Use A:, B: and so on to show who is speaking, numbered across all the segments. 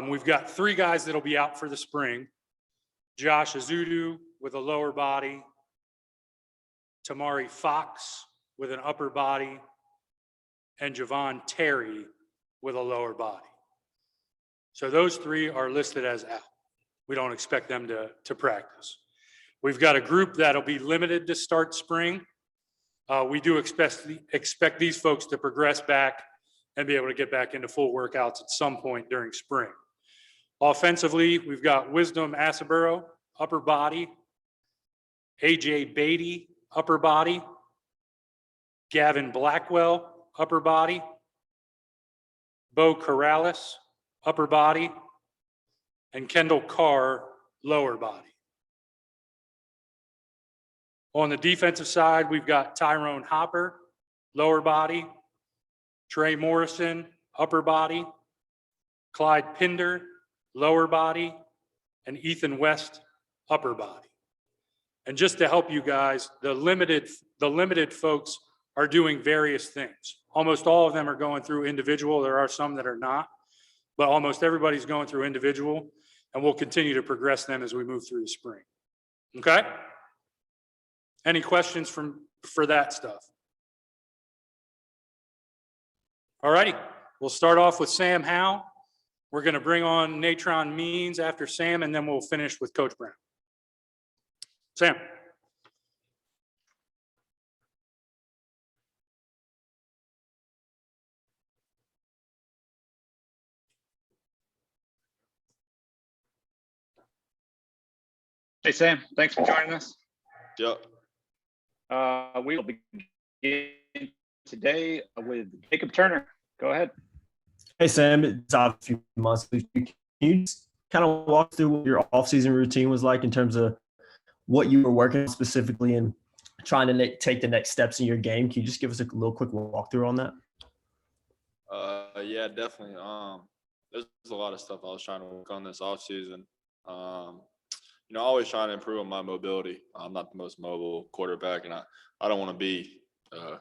A: We've got 3 guys that'll be out for the spring. Josh Azudu with a lower body, Tamari Fox with an upper body, and Javon Terry with a lower body. So those 3 are listed as out. We don't expect them to practice. We've got a group that'll be limited to start spring. We do expect these folks to progress back and be able to get back into full workouts at some point during spring. Offensively, we've got Wisdom Asaburo, upper body, AJ Beatty, upper body, Gavin Blackwell, upper body, Bo Corrales, upper body, and Kendall Carr, lower body. On the defensive side, we've got Tyrone Hopper, lower body, Trey Morrison, upper body, Clyde Pinder, lower body, and Ethan West, upper body. And just to help you guys, the limited folks are doing various things. Almost all of them are going through individual. There are some that are not, but almost everybody's going through individual, and we'll continue to progress them as we move through the spring. Okay? Any questions for that stuff? All righty, we'll start off with Sam Howell. We're going to bring on Natrone Means after Sam, and then we'll finish with Coach Brown. Sam.
B: Hey, Sam. Thanks for joining us.
C: Yep.
B: We will begin today with Jacob Turner. Go ahead.
D: Hey, Sam. It's a few months. Can you just kind of walk through what your off-season routine was like in terms of what you were working on specifically and trying to take the next steps in your game? Can you just give us a little quick walkthrough on that?
C: Yeah, definitely. There's a lot of stuff I was trying to work on this off-season. Always trying to improve on my mobility. I'm not the most mobile quarterback, and I don't want to be a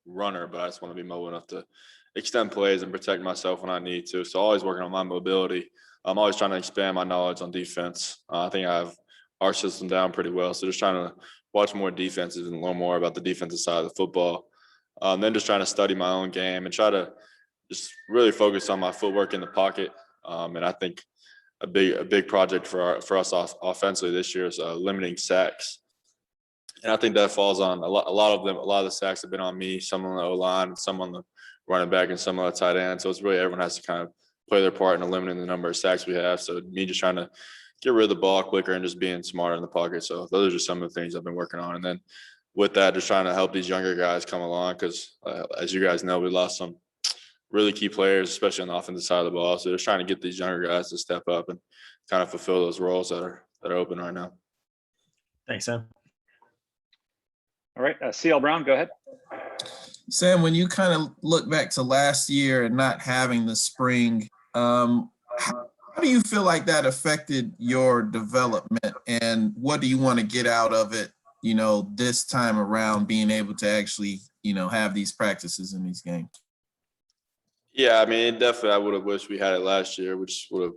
C: runner, but I just want to be mobile enough to extend plays and protect myself when I need to. So always working on my mobility. I'm always trying to expand my knowledge on defense. I think I have our system down pretty well. So just trying to watch more defenses and learn more about the defensive side of the football. Then just trying to study my own game and try to just really focus on my footwork in the pocket. And I think a big project for us offensively this year is limiting sacks. And I think that falls on a lot of the sacks have been on me, some on the O-line, some on the running back, and some on the tight end. So it's really everyone has to kind of play their part in limiting the number of sacks we have. So me just trying to get rid of the ball quicker and just being smarter in the pocket. So those are just some of the things I've been working on. And then with that, just trying to help these younger guys come along because, as you guys know, we lost some really key players, especially on the offensive side of the ball. So just trying to get these younger guys to step up and kind of fulfill those roles that are open right now.
D: Thanks, Sam.
B: All right, CL Brown, go ahead.
E: Sam, when you kind of look back to last year and not having the spring, how do you feel like that affected your development, and what do you want to get out of it, this time around, being able to actually, have these practices in these games?
C: Yeah, I mean, definitely I would have wished we had it last year, which would have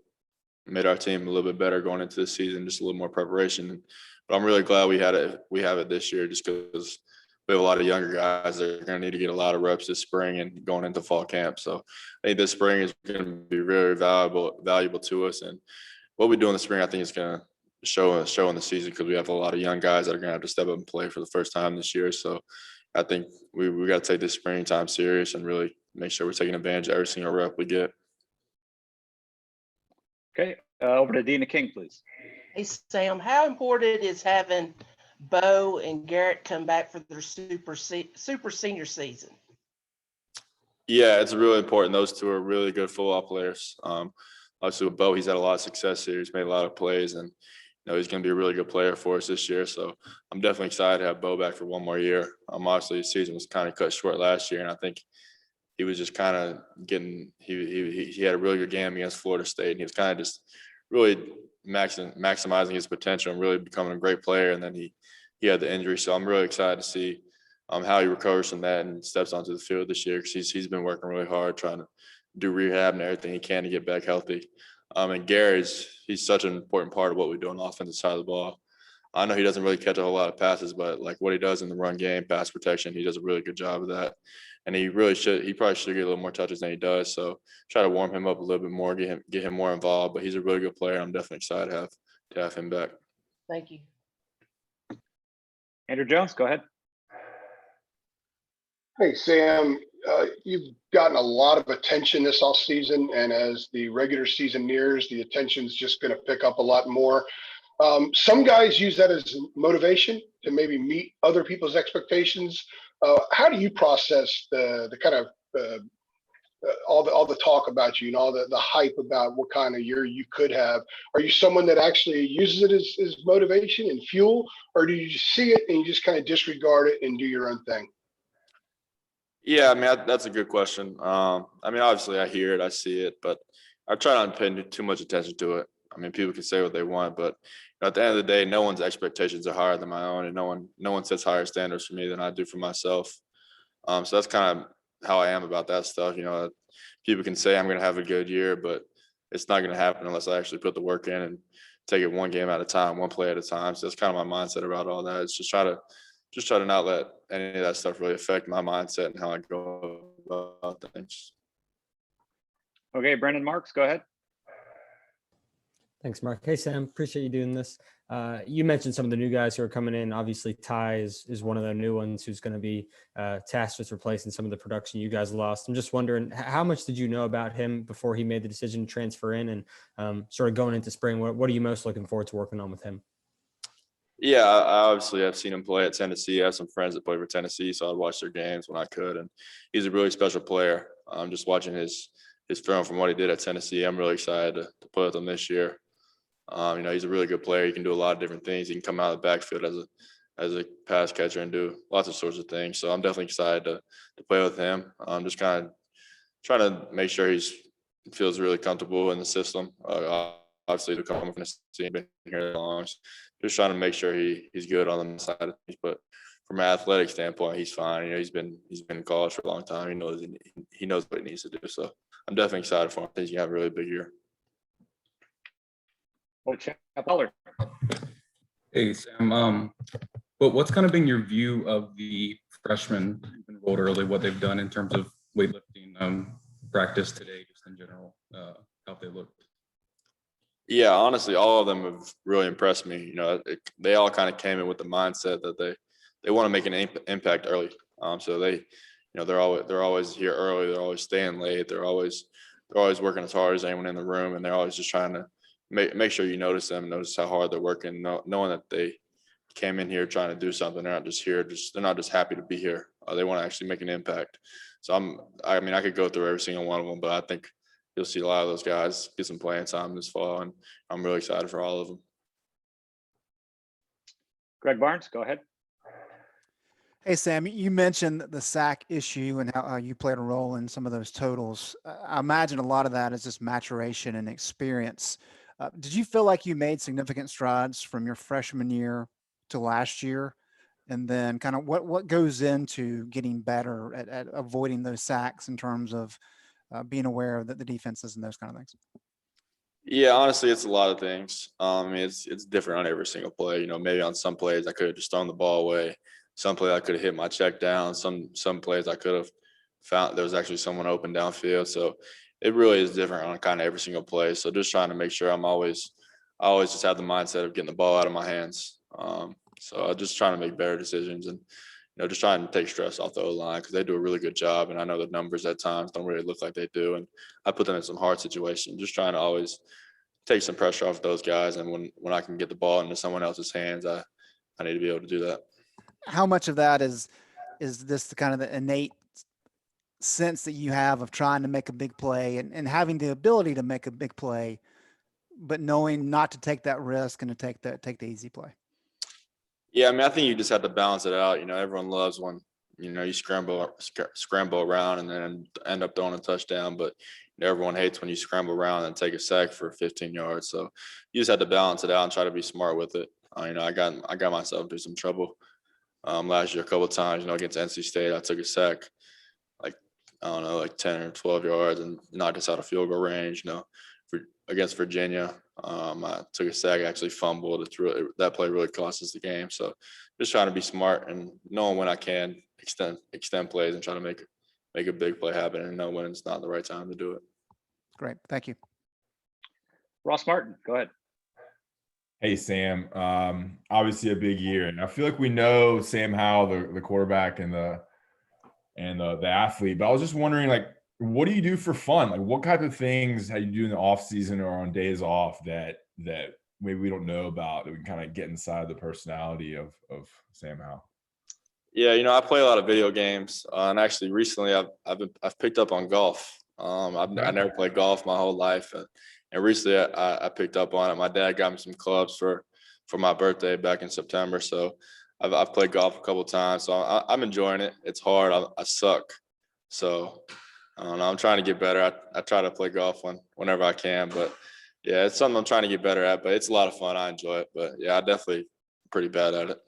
C: made our team a little bit better going into the season, just a little more preparation. But I'm really glad we have it this year just because we have a lot of younger guys that are going to need to get a lot of reps this spring and going into fall camp. So I think this spring is going to be very valuable to us. And what we do in the spring, I think is going to show in the season because we have a lot of young guys that are going to have to step up and play for the first time this year. So I think we got to take this springtime serious and really make sure we're taking advantage of every single rep we get.
B: Okay, over to Dina King, please.
F: Hey, Sam, how important is having Bo and Garrett come back for their super senior season?
C: Yeah, it's really important. Those two are really good football players. Obviously with Bo, he's had a lot of success here. He's made a lot of plays, and he's going to be a really good player for us this year. So I'm definitely excited to have Bo back for one more year. Obviously his season was kind of cut short last year, and I think he was just kind of getting he had a really good game against Florida State, and he was kind of just really maximizing his potential and really becoming a great player. And then he had the injury. So I'm really excited to see how he recovers from that and steps onto the field this year because he's been working really hard trying to do rehab and everything he can to get back healthy. And he's such an important part of what we do on the offensive side of the ball. I know he doesn't really catch a whole lot of passes, but like what he does in the run game, pass protection, he does a really good job of that. And he probably should get a little more touches than he does. So try to warm him up a little bit more, get him more involved. But he's a really good player. I'm definitely excited to have him back.
F: Thank you.
B: Andrew Jones, go ahead.
G: Hey, Sam, you've gotten a lot of attention this offseason, and as the regular season nears, the attention's just going to pick up a lot more. Some guys use that as motivation to maybe meet other people's expectations. How do you process the kind of all the talk about you and all the hype about what kind of year you could have? Are you someone that actually uses it as motivation and fuel, or do you just see it and you just kind of disregard it and do your own thing?
C: Yeah, I mean, that's a good question. I mean, obviously I hear it, I see it, but I try not to pay too much attention to it. I mean, people can say what they want, but at the end of the day, no one's expectations are higher than my own, and no one sets higher standards for me than I do for myself. So that's kind of how I am about that stuff. People can say I'm going to have a good year, but it's not going to happen unless I actually put the work in and take it one game at a time, one play at a time. So that's kind of my mindset about all that. It's just try to not let any of that stuff really affect my mindset and how I go about things.
B: Okay, Brendan Marks, go ahead.
H: Thanks, Mark. Hey, Sam, appreciate you doing this. You mentioned some of the new guys who are coming in. Obviously, Ty is one of the new ones who's going to be tasked with replacing some of the production you guys lost. I'm just wondering, how much did you know about him before he made the decision to transfer in? And sort of going into spring, what are you most looking forward to working on with him?
C: Yeah, I obviously have seen him play at Tennessee. I have some friends that play for Tennessee, so I'd watch their games when I could. And he's a really special player. Just watching his film from what he did at Tennessee, I'm really excited to play with him this year. He's a really good player. He can do a lot of different things. He can come out of the backfield as a pass catcher and do lots of sorts of things. So I'm definitely excited to play with him. I'm just kind of trying to make sure he feels really comfortable in the system. Obviously, to come from Tennessee, been here long. Just trying to make sure he's good on the side of things. But from an athletic standpoint, he's fine. He's been in college for a long time. He knows what he needs to do. So I'm definitely excited for him. I think he's gonna have a really big year.
I: Hey, Sam. But what's kind of been your view of the freshmen who've enrolled early, what they've done in terms of weightlifting practice today, just in general, how they looked?
C: Yeah, honestly, all of them have really impressed me. They all kind of came in with the mindset that they want to make an impact early. So they're always here early. They're always staying late. They're always working as hard as anyone in the room, and they're always just trying to make sure you notice them, notice how hard they're working, knowing that they came in here trying to do something. They're not just here, they're not just happy to be here. They want to actually make an impact. So I could go through every single one of them, but I think you'll see a lot of those guys get some playing time this fall, and I'm really excited for all of them.
B: Greg Barnes, go ahead.
J: Hey, Sam, you mentioned the sack issue and how you played a role in some of those totals. I imagine a lot of that is just maturation and experience. Did you feel like you made significant strides from your freshman year to last year? And then kind of what goes into getting better at avoiding those sacks in terms of being aware of the defenses and those kind of things?
C: Yeah, honestly, it's a lot of things. It's different on every single play. Maybe on some plays I could have just thrown the ball away. Some plays I could have hit my check down. Some plays I could have found there was actually someone open downfield. So it really is different on kind of every single play. So just trying to make sure I always just have the mindset of getting the ball out of my hands. So just trying to make better decisions and just trying to take stress off the O-line because they do a really good job. And I know the numbers at times don't really look like they do. And I put them in some hard situations, just trying to always take some pressure off those guys. And when I can get the ball into someone else's hands, I need to be able to do that.
J: How much of that is this the kind of the innate sense that you have of trying to make a big play and having the ability to make a big play, but knowing not to take that risk and to take the easy play?
C: Yeah, I think you just have to balance it out. Everyone loves when, you scramble around and then end up throwing a touchdown, but everyone hates when you scramble around and take a sack for 15 yards. So you just have to balance it out and try to be smart with it. I got myself into some trouble last year a couple of times, against NC State. I took a sack like I don't know, like 10 or 12 yards and knocked us out of field goal range, against Virginia. I took a sack, actually fumbled. That play really cost us the game. So just trying to be smart and knowing when I can extend plays and try to make a big play happen and know when it's not the right time to do it.
J: Great. Thank you.
B: Ross Martin, go ahead.
K: Hey, Sam. Obviously a big year, and I feel like we know Sam Howell, the quarterback and the athlete. But I was just wondering, like, what do you do for fun? Like, what type of things how you do in the off season or on days off that maybe we don't know about that we can kind of get inside the personality of Sam Howell?
C: Yeah, I play a lot of video games, and actually recently I've picked up on golf. I never played golf my whole life, and recently I picked up on it. My dad got me some clubs for my birthday back in September, so I've played golf a couple of times. So I'm enjoying it. It's hard. I suck, so I don't know. I'm trying to get better. I try to play golf whenever I can, but yeah, it's something I'm trying to get better at. But it's a lot of fun. I enjoy it. But yeah, I definitely pretty bad at it.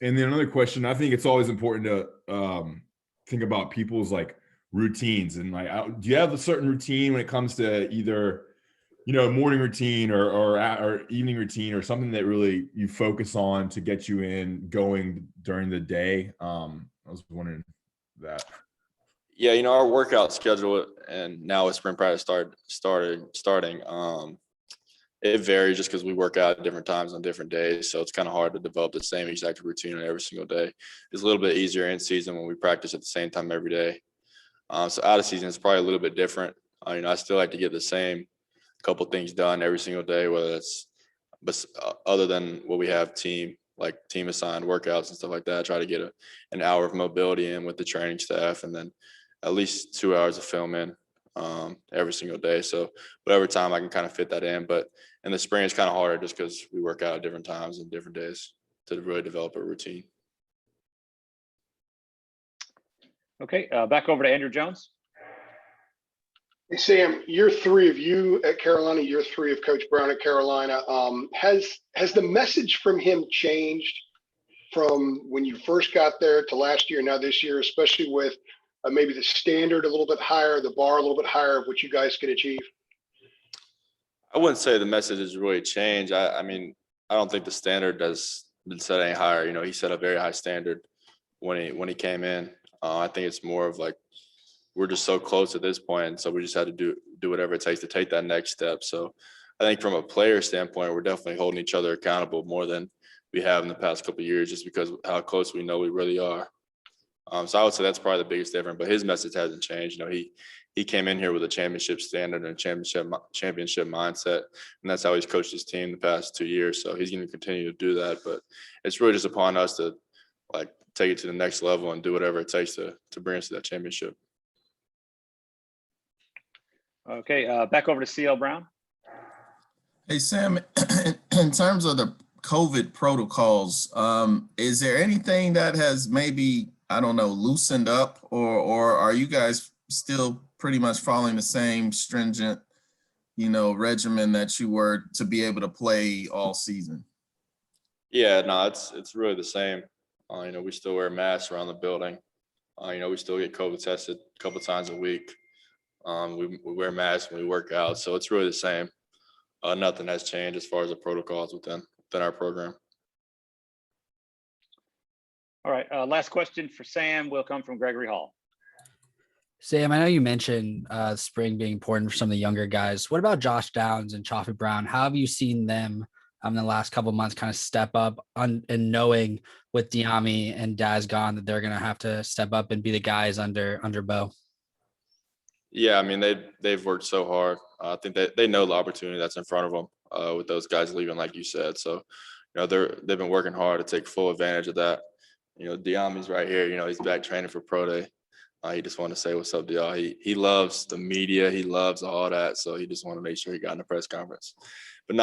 K: And then another question, I think it's always important to think about people's like routines and like, do you have a certain routine when it comes to either, morning routine or evening routine or something that really you focus on to get you going during the day? I was wondering that.
C: Yeah, our workout schedule and now with spring practice starting, it varies just because we work out at different times on different days. So it's kind of hard to develop the same exact routine every single day. It's a little bit easier in season when we practice at the same time every day. So out of season, it's probably a little bit different. I still like to get the same couple things done every single day, whether it's other than what we have team assigned workouts and stuff like that. I try to get an hour of mobility in with the training staff and then at least 2 hours of film in every single day. So whatever time I can kind of fit that in. But in the spring, it's kind of harder just because we work out at different times and different days to really develop a routine.
B: Okay, back over to Andrew Jones.
G: Hey, Sam, year 3 of you at Carolina, year 3 of Coach Brown at Carolina. Has the message from him changed from when you first got there to last year, now this year, especially with maybe the standard a little bit higher, the bar a little bit higher of what you guys can achieve?
C: I wouldn't say the message has really changed. I mean, I don't think the standard has been set any higher. He set a very high standard when he came in. I think it's more of like we're just so close at this point, and so we just had to do whatever it takes to take that next step. So I think from a player standpoint, we're definitely holding each other accountable more than we have in the past couple of years, just because of how close we know we really are. So I would say that's probably the biggest difference. But his message hasn't changed. He came in here with a championship standard and a championship mindset, and that's how he's coached his team the past 2 years. So he's going to continue to do that. But it's really just upon us to take it to the next level and do whatever it takes to bring us to that championship.
B: Okay, back over to CL Brown.
E: Hey, Sam, in terms of the COVID protocols, is there anything that has maybe, I don't know, loosened up, or are you guys still pretty much following the same stringent, regimen that you were to be able to play all season?
C: Yeah, no, it's really the same. We still wear masks around the building. We still get COVID tested a couple times a week. We wear masks when we work out, so it's really the same. Nothing has changed as far as the protocols within our program.
B: All right, last question for Sam will come from Gregory Hall.
L: Sam, I know you mentioned spring being important for some of the younger guys. What about Josh Downs and Chaffey Brown? How have you seen them in the last couple of months kind of step up and knowing with Diami and Daz gone that they're going to have to step up and be the guys under Bo?
C: Yeah, I mean, they've worked so hard. I think they know the opportunity that's in front of them with those guys leaving, like you said. So, they've been working hard to take full advantage of that. Diami's right here. He's back training for pro day. He just wanted to say what's up to y'all. He loves the media. He loves all that. So he just wanted to make sure he got in the press conference. But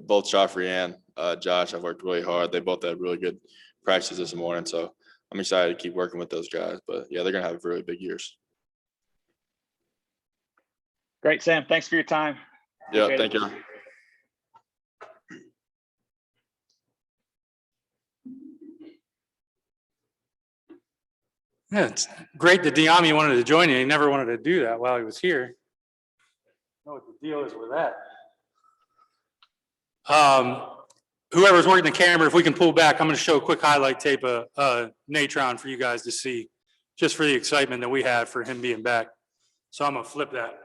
C: both Chaffey and Josh have worked really hard. They both had really good practices this morning. So I'm excited to keep working with those guys. But yeah, they're going to have really big years.
B: Great, Sam. Thanks for your time.
C: Yeah,
B: Appreciate
C: thank
B: it.
C: you.
A: Yeah, it's great that Diami wanted to join you. He never wanted to do that while he was here. I know what the deal is with that. Whoever's working the camera, if we can pull back, I'm going to show a quick highlight tape of Natrone for you guys to see, just for the excitement that we had for him being back. So I'm going to flip that.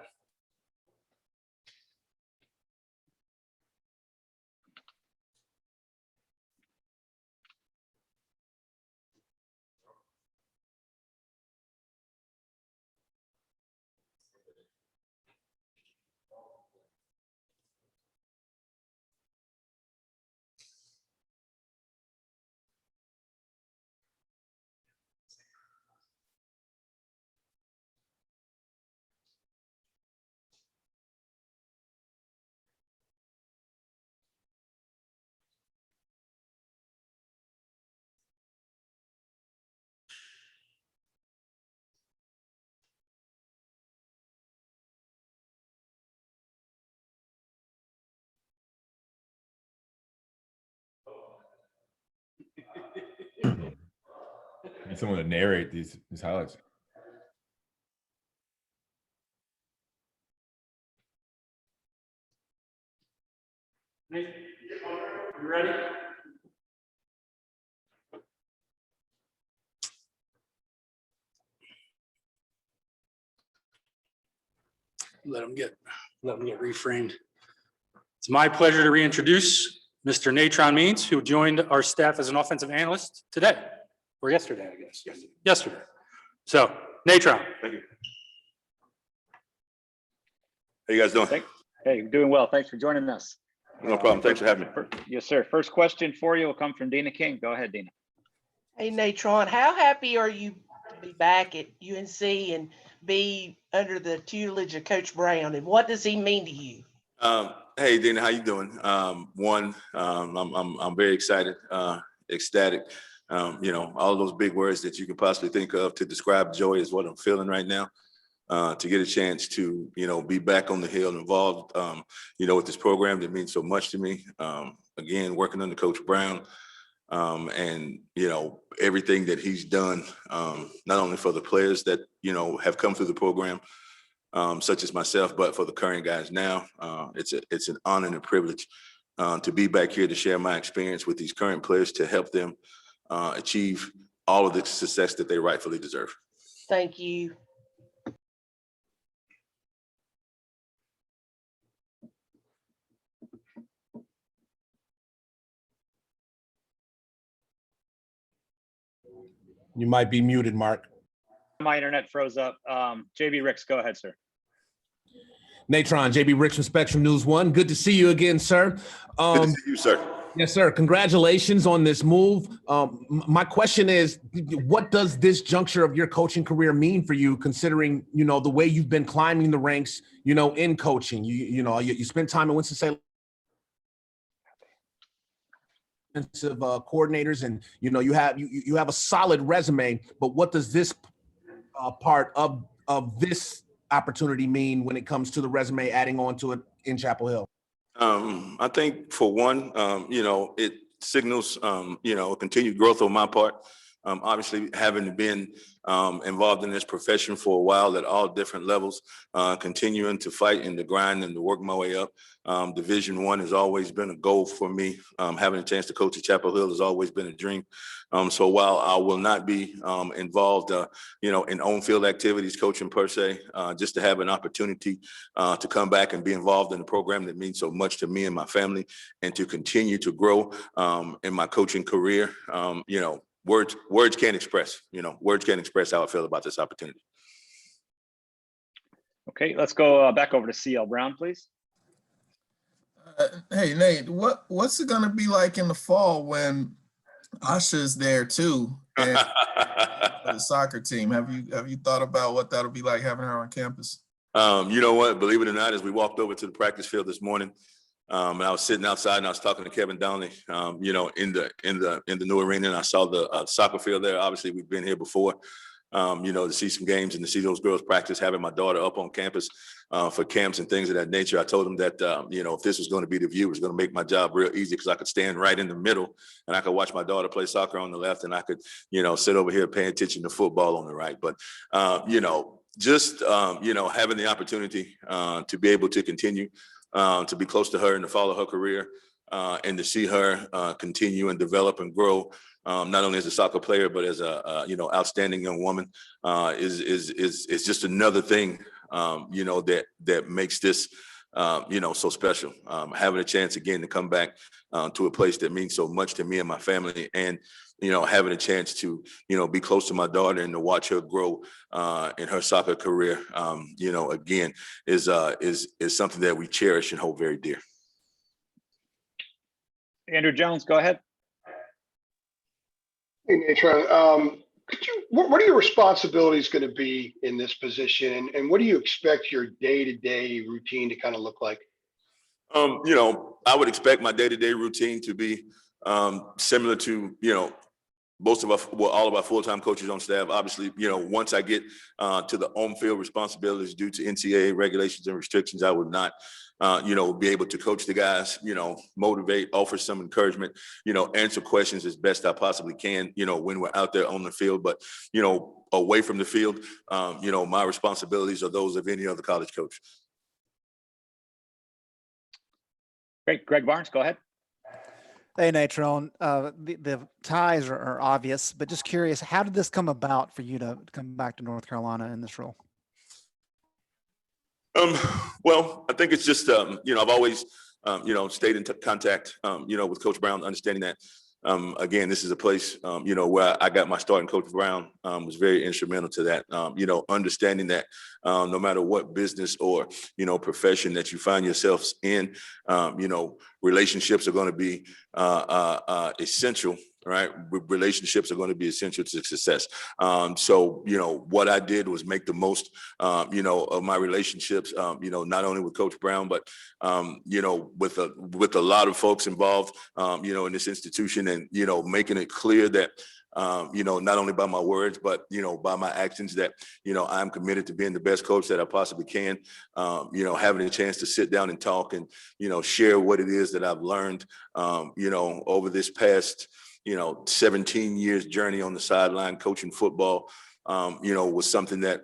K: Need someone to narrate these highlights.
A: You ready? Let him get reframed. It's my pleasure to reintroduce Mr. Natrone Means, who joined our staff as an offensive analyst today, or yesterday, I guess. Yesterday. So, Natrone.
M: Thank you. How you guys doing?
B: Hey, doing well. Thanks for joining us.
M: No problem. Thanks for having me.
B: Yes, sir. First question for you will come from Dina King. Go ahead, Dina.
F: Hey, Natrone, how happy are you to be back at UNC and be under the tutelage of Coach Brown? And what does he mean to you?
M: Hey, Dina, how you doing? I'm very excited, ecstatic. All those big words that you could possibly think of to describe joy is what I'm feeling right now. To get a chance to, be back on the hill and involved, with this program that means so much to me. Again, working under Coach Brown, and, everything that he's done, not only for the players that, have come through the program, such as myself, but for the current guys now, it's an honor and a privilege to be back here to share my experience with these current players to help them achieve all of the success that they rightfully deserve.
F: Thank you.
N: You might be muted, Mark.
B: My internet froze up. JB Ricks, go ahead, sir.
N: Natrone, JB Ricks from Spectrum News 1. Good to see you again, sir.
M: Good to see you, sir.
N: Yes, sir. Congratulations on this move. My question is, what does this juncture of your coaching career mean for you, considering, the way you've been climbing the ranks, in coaching? You spent time at Winston-Salem coordinators, and you have a solid resume. But what does this part of this opportunity mean when it comes to the resume, adding on to it in Chapel Hill?
M: I think for one, it signals, continued growth on my part. Obviously, having been involved in this profession for a while at all different levels, continuing to fight and to grind and to work my way up. Division I has always been a goal for me. Having a chance to coach at Chapel Hill has always been a dream. So while I will not be involved, in on-field activities, coaching per se, just to have an opportunity to come back and be involved in a program that means so much to me and my family, and to continue to grow in my coaching career, words can't express, words can't express how I feel about this opportunity.
B: Okay, let's go back over to CL Brown, please.
E: Hey, Nate, what's it going to be like in the fall when Asha's there too, and for the soccer team? Have you thought about what that'll be like having her on campus?
M: You know what? Believe it or not, as we walked over to the practice field this morning, and I was sitting outside and I was talking to Kevin Downey, in the new arena, and I saw the soccer field there. Obviously, we've been here before. to see some games and to see those girls practice, having my daughter up on campus for camps and things of that nature. I told them that, if this was going to be the view, it was going to make my job real easy because I could stand right in the middle and I could watch my daughter play soccer on the left and I could, sit over here paying attention to football on the right. But, having the opportunity to be able to continue to be close to her and to follow her career and to see her continue and develop and grow, not only as a soccer player, but as a, outstanding young woman is just another thing, that makes this, so special. Having a chance again to come back to a place that means so much to me and my family, and having a chance to be close to my daughter and to watch her grow in her soccer career, again is something that we cherish and hold very dear.
B: Andrew Jones, go ahead.
G: Hey, Natrone, what are your responsibilities going to be in this position, and what do you expect your day-to-day routine to kind of look like?
M: I would expect my day-to-day routine to be similar to, most of all of our full-time coaches on staff. Obviously, once I get to the on-field responsibilities due to NCAA regulations and restrictions, I would not, be able to coach the guys, motivate, offer some encouragement, answer questions as best I possibly can, when we're out there on the field. But, away from the field, my responsibilities are those of any other college coach.
B: Great. Greg Barnes, go ahead.
J: Hey, Natrone, the ties are obvious, but just curious, how did this come about for you to come back to North Carolina in this role?
M: Well, I think it's just, I've always, stayed in contact, with Coach Brown, understanding that, again, this is a place, where I got my start, and Coach Brown was very instrumental to that, understanding that no matter what business or, profession that you find yourselves in, relationships are going to be essential. Right. Relationships are going to be essential to success. So, what I did was make the most, of my relationships, not only with Coach Brown, but, with a lot of folks involved, in this institution, and, making it clear that, not only by my words, but, by my actions, that, I'm committed to being the best coach that I possibly can, having a chance to sit down and talk and, share what it is that I've learned, over this past 17 years journey on the sideline coaching football, was something that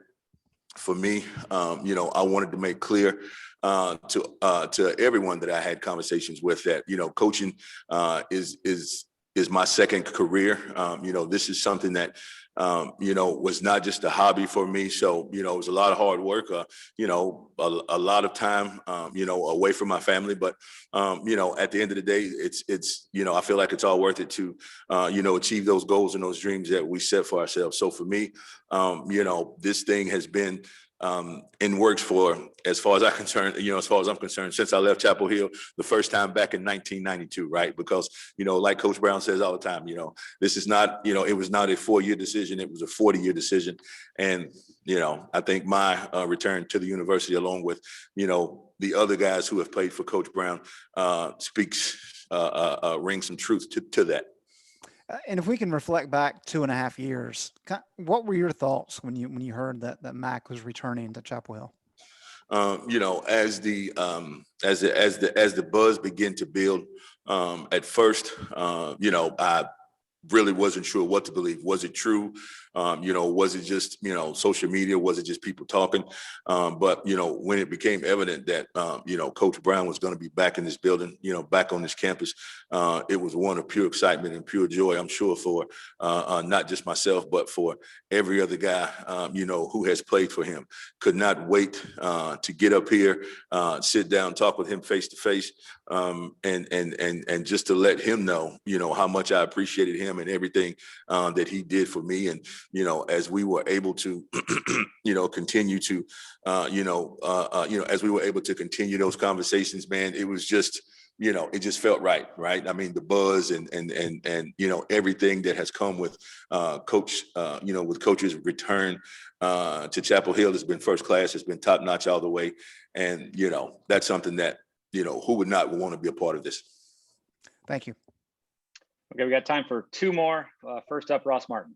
M: for me, I wanted to make clear to everyone that I had conversations with, that, coaching is my second career. This is something that, was not just a hobby for me. So, it was a lot of hard work, a lot of time, away from my family. But, at the end of the day, it's, I feel like it's all worth it to, achieve those goals and those dreams that we set for ourselves. So for me, this thing has been in works for, as far as I'm concerned, since I left Chapel Hill the first time back in 1992, right? Because, like Coach Brown says all the time, this is not, it was not a 4-year decision, it was a 40-year decision. And, I think my return to the university, along with, the other guys who have played for Coach Brown, rings some truth to that.
J: And if we can reflect back 2.5 years, what were your thoughts when you heard that Mack was returning to Chapel Hill?
M: As the buzz began to build, at first, I really wasn't sure what to believe. Was it true? Was it just, social media? Was it just people talking? But, when it became evident that, Coach Brown was going to be back in this building, back on this campus, it was one of pure excitement and pure joy, I'm sure, for not just myself, but for every other guy, who has played for him. Could not wait to get up here, sit down, talk with him face to face, and just to let him know, how much I appreciated him and everything that he did for me. And, as we were able to, continue to, as we were able to continue those conversations, man, it was just, it just felt right. I mean, the buzz and everything that has come with Coach, with Coach's return to Chapel Hill has been first class. It's been top notch all the way. And, that's something that, who would not want to be a part of this?
J: Thank you.
B: Okay, we got time for 2 more. First up, Ross Martin.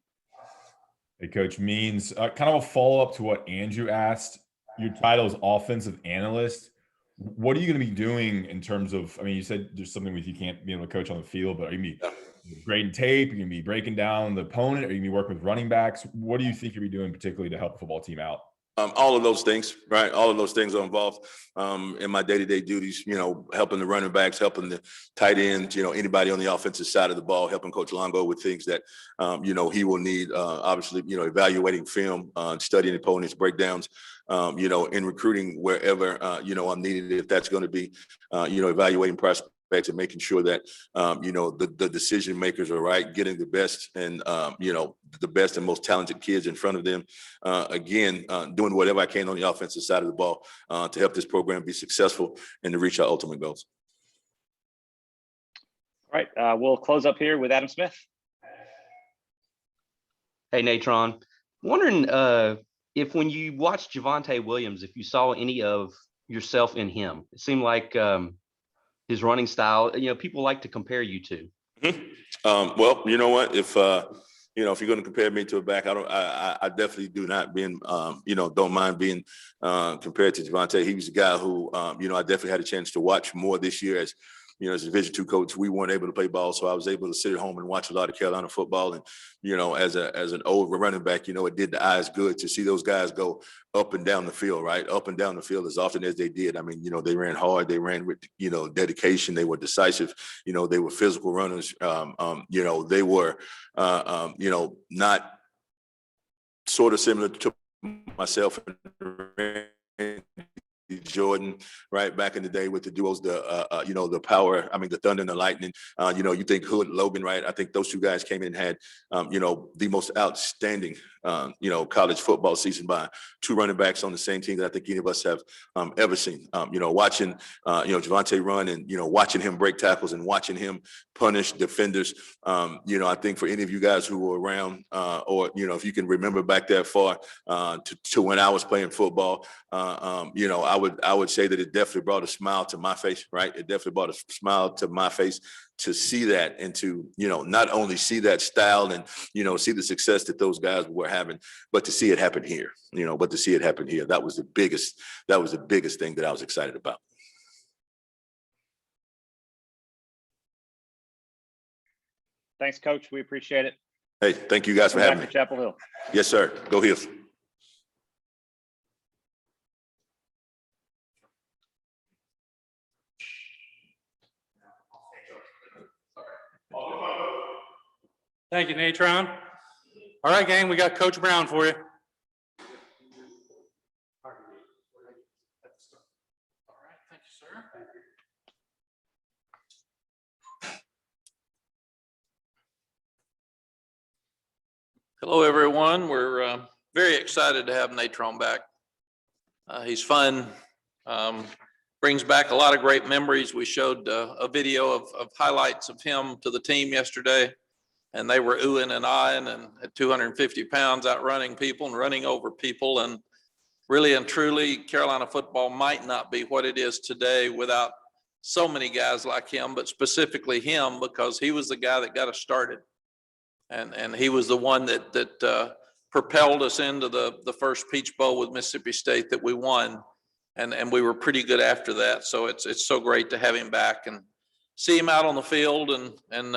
K: Hey, Coach Means, kind of a follow-up to what Andrew asked. Your title is offensive analyst. What are you going to be doing in terms of, I mean, you said there's something with you can't be able to coach on the field, but are you going to be grading tape? Are you going to be breaking down the opponent? Are you going to be working with running backs? What do you think you'll be doing particularly to help the football team out?
M: All of those things, right? All of those things are involved in my day-to-day duties, helping the running backs, helping the tight ends, anybody on the offensive side of the ball, helping Coach Longo with things that, he will need, obviously, evaluating film, studying opponents, breakdowns, in recruiting wherever, I'm needed, if that's going to be, evaluating prospects and making sure that, the decision makers are right, getting the best and, the best and most talented kids in front of them. Again, doing whatever I can on the offensive side of the ball to help this program be successful and to reach our ultimate goals.
B: All right, we'll close up here with Adam Smith.
O: Hey, Natron. Wondering if when you watched Javonte Williams, if you saw any of yourself in him. It seemed like his running style, people like to compare you to.
M: Well, you know what? If you're going to compare me to a back, I definitely do not don't mind being compared to Javonte. He was a guy who, I definitely had a chance to watch more this year as as a Division II coach. We weren't able to play ball, so I was able to sit at home and watch a lot of Carolina football. And as an old running back, it did the eyes good to see those guys go up and down the field, right? Up and down the field as often as they did. I mean, they ran hard, they ran with dedication, they were decisive, they were physical runners. They were not sort of similar to myself and Jordan, right back in the day with the duos, the power, the thunder and the lightning. You think Hood, Logan, right? I think those two guys came in and had, the most outstanding, college football season by two running backs on the same team that I think any of us have ever seen. Watching, Javonte run and, watching him break tackles and watching him punish defenders. I think for any of you guys who were around or, if you can remember back that far to when I was playing football, I would say that it definitely brought a smile to my face, right? It definitely brought a smile to my face to see that and to, not only see that style and, see the success that those guys were having, but to see it happen here, That was the biggest thing that I was excited about.
B: Thanks, Coach. We appreciate it.
M: Hey, thank you guys for having me.
B: Chapel Hill.
M: Yes, sir. Go Heels.
A: Thank you, Natron. All right, gang, we got Coach Brown for you. All right, thank you, sir.
P: Hello, everyone. We're very excited to have Natrone back. He's fun, brings back a lot of great memories. We showed a video of highlights of him to the team yesterday, and they were oohing and eyeing and at 250 pounds outrunning people and running over people. And really and truly, Carolina football might not be what it is today without so many guys like him, but specifically him, because he was the guy that got us started. And he was the one that propelled us into the first Peach Bowl with Mississippi State that we won. And we were pretty good after that. So it's so great to have him back and see him out on the field. And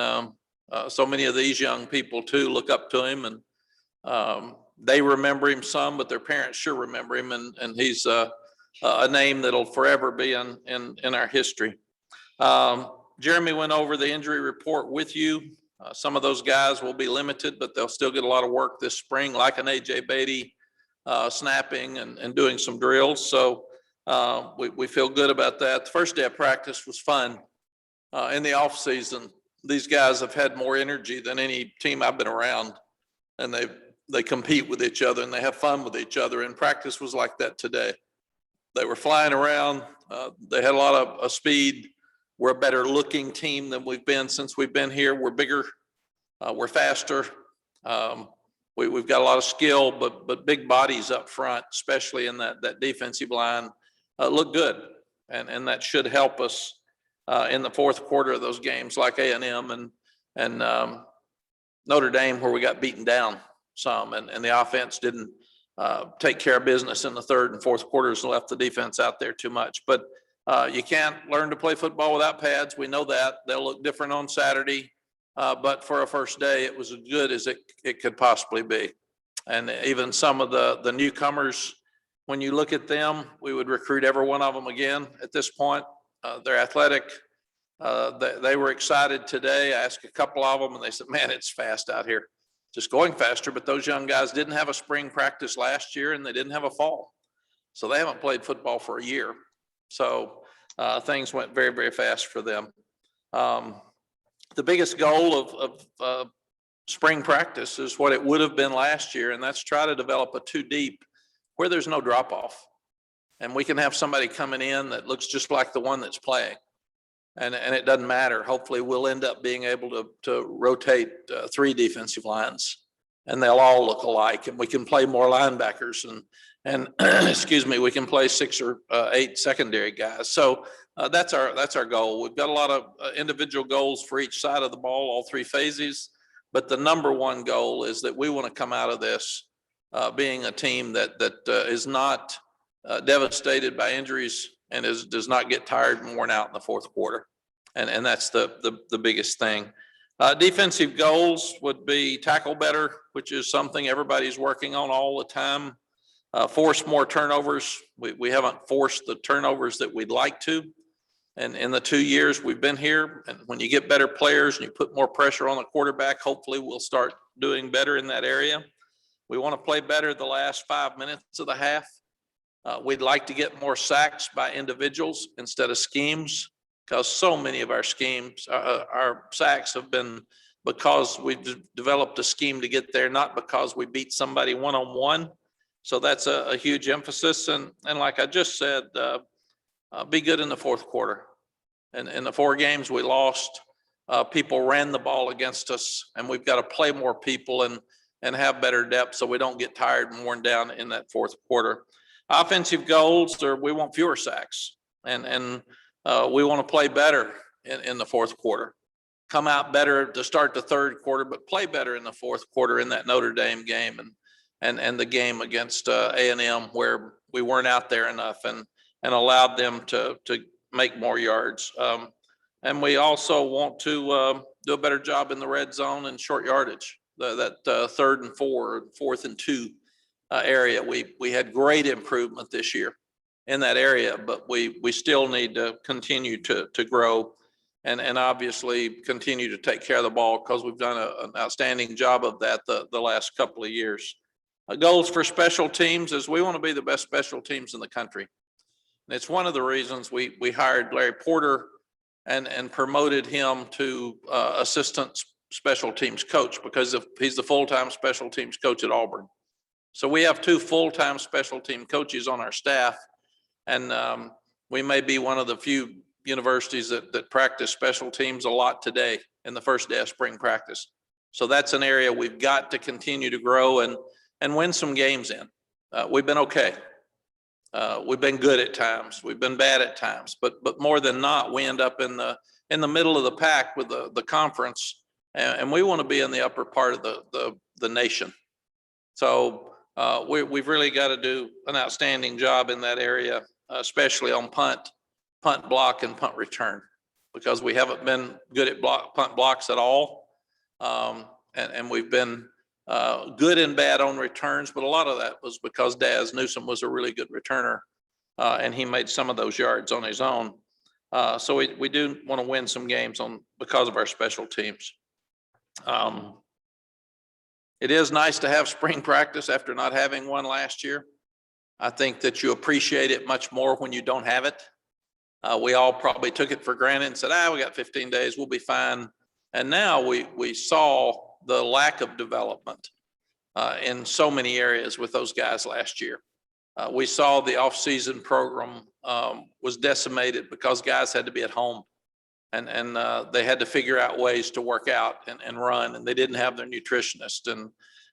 P: so many of these young people too look up to him, and they remember him some, but their parents sure remember him. And he's a name that'll forever be in our history. Jeremy went over the injury report with you. Some of those guys will be limited, but they'll still get a lot of work this spring, like an AJ Beatty snapping and doing some drills. So we feel good about that. The first day of practice was fun. In the off season, these guys have had more energy than any team I've been around, and they compete with each other and they have fun with each other. And practice was like that today. They were flying around. They had a lot of speed. We're a better looking team than we've been since we've been here. We're bigger. We're faster. We've got a lot of skill, but big bodies up front, especially in that defensive line, look good. And that should help us in the fourth quarter of those games like A&M and Notre Dame, where we got beaten down. some, and the offense didn't take care of business in the third and fourth quarters and left the defense out there too much. But you can't learn to play football without pads. We know that. They'll look different on Saturday. But for a first day, it was as good as it could possibly be. And even some of the newcomers, when you look at them, we would recruit every one of them again at this point. They're athletic. They were excited today. I asked a couple of them and they said, man, it's fast out here. Just going faster. But those young guys didn't have a spring practice last year and they didn't have a fall. So they haven't played football for a year. So things went very, very fast for them. The biggest goal of spring practice is what it would have been last year, and that's try to develop a two deep where there's no drop off. And we can have somebody coming in that looks just like the one that's playing. And it doesn't matter. Hopefully we'll end up being able to rotate 3 defensive lines and they'll all look alike, and we can play more linebackers and excuse me, we can play 6 or 8 secondary guys. So that's our goal. We've got a lot of individual goals for each side of the ball, all 3 phases. But the number one goal is that we want to come out of this being a team that is not devastated by injuries and does not get tired and worn out in the fourth quarter. And that's the biggest thing. Defensive goals would be tackle better, which is something everybody's working on all the time. Force more turnovers. We haven't forced the turnovers that we'd like to. And in the 2 years we've been here, and when you get better players and you put more pressure on the quarterback, hopefully we'll start doing better in that area. We want to play better the last 5 minutes of the half. We'd like to get more sacks by individuals instead of schemes, because so many of our schemes, our sacks have been because we developed a scheme to get there, not because we beat somebody one-on-one. So that's a huge emphasis. And like I just said, be good in the fourth quarter. And in the 4 games we lost, people ran the ball against us, and we've got to play more people and have better depth so we don't get tired and worn down in that fourth quarter. Offensive goals are we want fewer sacks, and we want to play better in the fourth quarter. Come out better to start the third quarter, but play better in the fourth quarter in that Notre Dame game and the game against A&M where we weren't out there enough and allowed them to make more yards. And we also want to do a better job in the red zone and short yardage, that 3rd and 4, 4th and 2 area. We had great improvement this year in that area, but we still need to continue to grow and obviously continue to take care of the ball, because we've done an outstanding job of that the last couple of years. Goals for special teams is we want to be the best special teams in the country. And it's one of the reasons we hired Larry Porter and promoted him to assistant special teams coach, because he's the full-time special teams coach at Auburn. So we have 2 full-time special team coaches on our staff, and we may be one of the few universities that practice special teams a lot today in the first day of spring practice. So that's an area we've got to continue to grow and win some games in. We've been okay. We've been good at times. We've been bad at times, but more than not, we end up in the middle of the pack with the conference, and we want to be in the upper part of the nation. So we've really got to do an outstanding job in that area, especially on punt block and punt return, because we haven't been good at punt blocks at all. And we've been good and bad on returns, but a lot of that was because Daz Newsome was a really good returner, and he made some of those yards on his own. So we do want to win some games because of our special teams. It is nice to have spring practice after not having one last year. I think that you appreciate it much more when you don't have it. We all probably took it for granted and said, we got 15 days, we'll be fine. And now we saw the lack of development in so many areas with those guys last year. We saw the off-season program was decimated because guys had to be at home, and they had to figure out ways to work out and run, and they didn't have their nutritionist.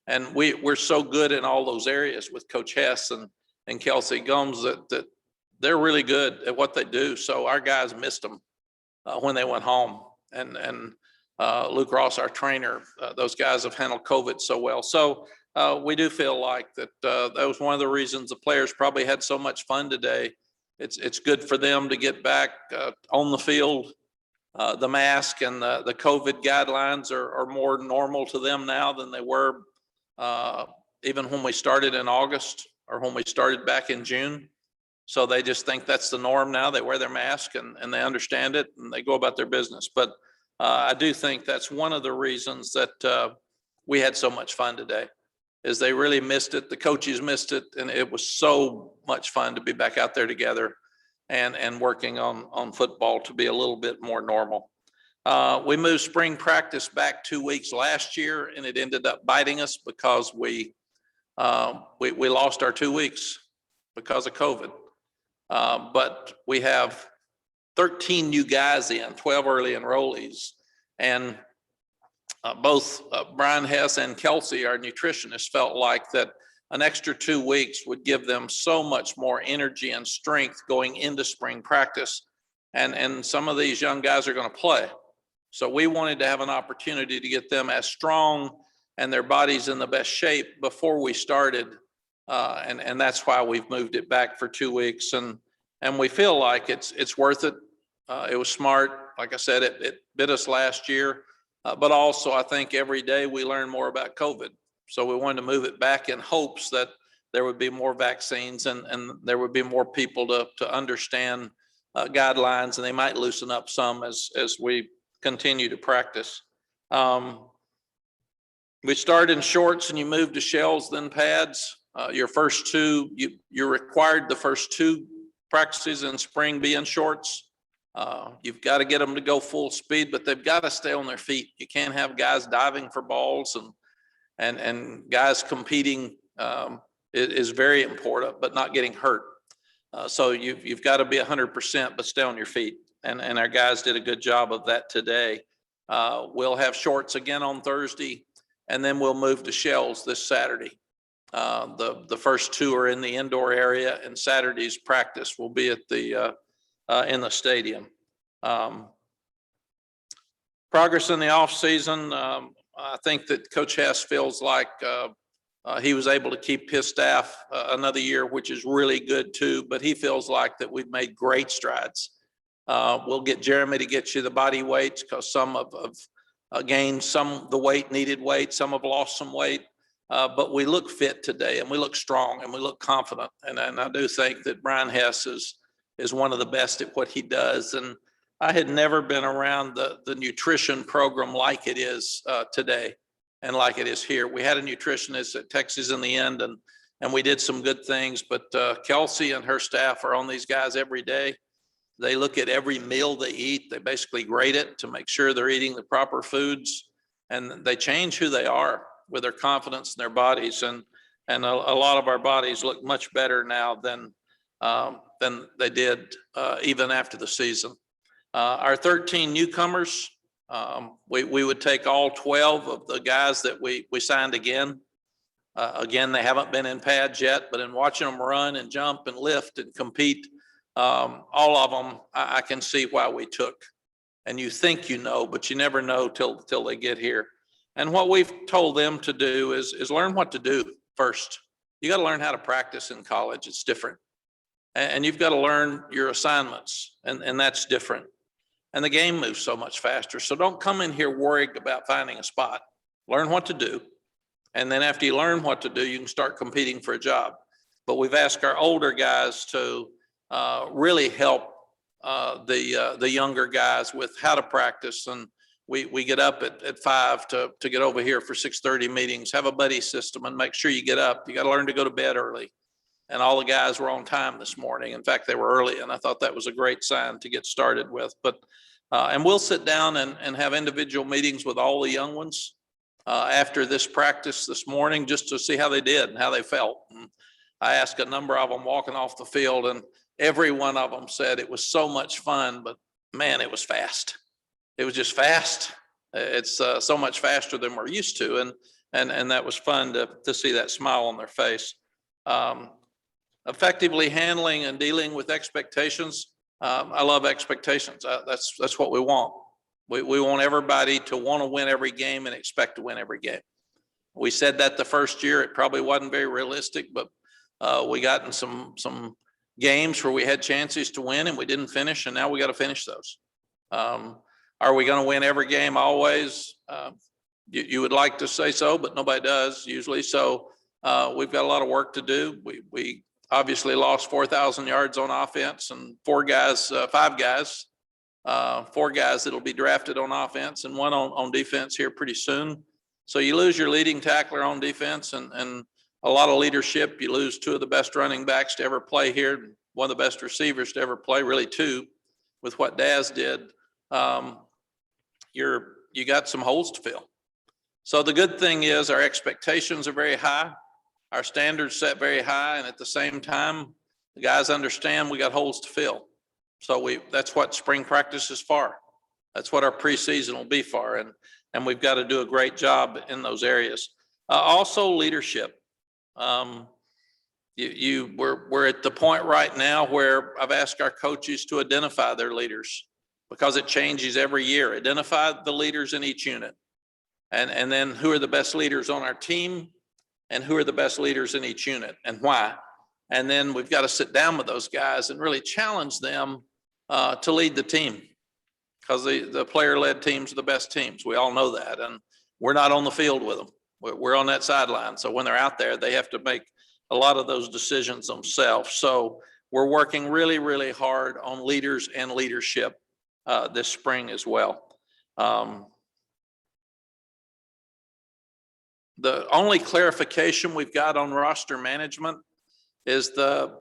P: And we're so good in all those areas with Coach Hess and Kelsey Gomes that they're really good at what they do. So our guys missed them when they went home. And Luke Ross, our trainer, those guys have handled COVID so well. So we do feel like that that was one of the reasons the players probably had so much fun today. It's good for them to get back on the field. The mask and the COVID guidelines are more normal to them now than they were even when we started in August or when we started back in June. So they just think that's the norm now. They wear their mask and they understand it and they go about their business. But I do think that's one of the reasons that we had so much fun today, is they really missed it. The coaches missed it. And it was so much fun to be back out there together and working on football to be a little bit more normal. We moved spring practice back 2 weeks last year, and it ended up biting us because we lost our 2 weeks because of COVID. But we have 13 new guys in, 12 early enrollees, and both Brian Hess and Kelsey, our nutritionist, felt like that an extra 2 weeks would give them so much more energy and strength going into spring practice. And some of these young guys are going to play. So we wanted to have an opportunity to get them as strong and their bodies in the best shape before we started. And that's why we've moved it back for 2 weeks. And we feel like it's worth it. It was smart. Like I said, it bit us last year. But also, I think every day we learn more about COVID. So we wanted to move it back in hopes that there would be more vaccines and there would be more people to understand guidelines, and they might loosen up some as we continue to practice. We start in shorts and you move to shells, then pads. Your first two, you're required the first 2 practices in spring be in shorts. You've got to get them to go full speed, but they've got to stay on their feet. You can't have guys diving for balls and guys competing is very important, but not getting hurt. So you've got to be 100%, but stay on your feet. And our guys did a good job of that today. We'll have shorts again on Thursday, and then we'll move to shells this Saturday. The first 2 are in the indoor area, and Saturday's practice will be at the in the stadium. Progress in the off season. I think that Coach Hess feels like he was able to keep his staff another year, which is really good too. But he feels like that we've made great strides. We'll get Jeremy to get you the body weights because some have gained some the weight, needed weight. Some have lost some weight. But we look fit today, and we look strong, and we look confident. And I do think that Brian Hess is one of the best at what he does. And I had never been around the nutrition program like it is today and like it is here. We had a nutritionist at Texas in the end, and we did some good things. But Kelsey and her staff are on these guys every day. They look at every meal they eat. They basically grade it to make sure they're eating the proper foods, and they change who they are with their confidence in their bodies. And a lot of our bodies look much better now than they did even after the season. Our 13 newcomers, we would take all 12 of the guys that we signed again. Again, they haven't been in pads yet, but in watching them run and jump and lift and compete, all of them, I can see why we took. And you think you know, but you never know till they get here. And what we've told them to do is learn what to do first. You got to learn how to practice in college. It's different. And you've got to learn your assignments, and that's different. And the game moves so much faster. So don't come in here worried about finding a spot. Learn what to do. And then after you learn what to do, you can start competing for a job. But we've asked our older guys to really help the younger guys with how to practice. And we get up at 5 to get over here for 6:30 meetings, have a buddy system, and make sure you get up. You got to learn to go to bed early. And all the guys were on time this morning. In fact, they were early, and I thought that was a great sign to get started with. But and we'll sit down and have individual meetings with all the young ones after this practice this morning, just to see how they did and how they felt. And I asked a number of them walking off the field, and every one of them said it was so much fun, but man, it was fast. It was just fast. It's so much faster than we're used to, and that was fun to see that smile on their face. Effectively handling and dealing with expectations. I love expectations. That's what we want. We want everybody to want to win every game and expect to win every game. We said that the first year, it probably wasn't very realistic, but we got in some games where we had chances to win and we didn't finish, and now we got to finish those. Are we going to win every game always? You would like to say so, but nobody does usually. So we've got a lot of work to do. We obviously lost 4,000 yards on offense and four guys that'll be drafted on offense and one on defense here pretty soon. So you lose your leading tackler on defense and a lot of leadership. You lose two of the best running backs to ever play here, one of the best receivers to ever play, really two, with what Daz did. You got some holes to fill. So the good thing is our expectations are very high. Our standards set very high. And at the same time, the guys understand we got holes to fill. So that's what spring practice is for. That's what our preseason will be for. And we've got to do a great job in those areas. Also leadership. We're at the point right now where I've asked our coaches to identify their leaders because it changes every year. Identify the leaders in each unit. And then who are the best leaders on our team and who are the best leaders in each unit and why. And then we've got to sit down with those guys and really challenge them to lead the team, because the player-led teams are the best teams. We all know that. And we're not on the field with them. We're on that sideline. So when they're out there, they have to make a lot of those decisions themselves. So we're working really, really hard on leaders and leadership this spring as well. The only clarification we've got on roster management is the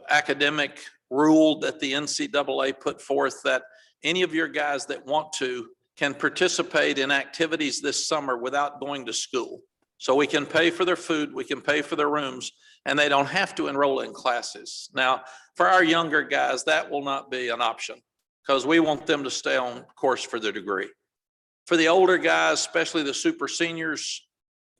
P: academic rule that the NCAA put forth that any of your guys that want to can participate in activities this summer without going to school. So we can pay for their food, we can pay for their rooms, and they don't have to enroll in classes. Now, for our younger guys, that will not be an option because we want them to stay on course for their degree. For the older guys, especially the super seniors,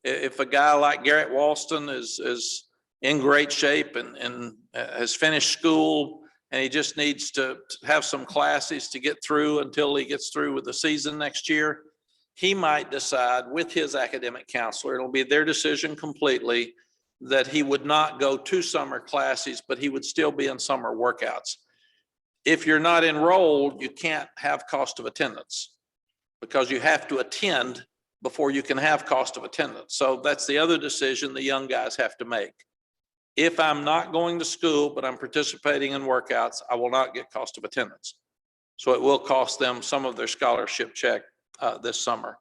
P: if a guy like Garrett Walston is in great shape and has finished school and he just needs to have some classes to get through until he gets through with the season next year, he might decide with his academic counselor, it'll be their decision completely, that he would not go to summer classes, but he would still be in summer workouts. If you're not enrolled, you can't have cost of attendance because you have to attend before you can have cost of attendance. So that's the other decision the young guys have to make. If I'm not going to school, but I'm participating in workouts, I will not get cost of attendance. So it will cost them some of their scholarship check this summer.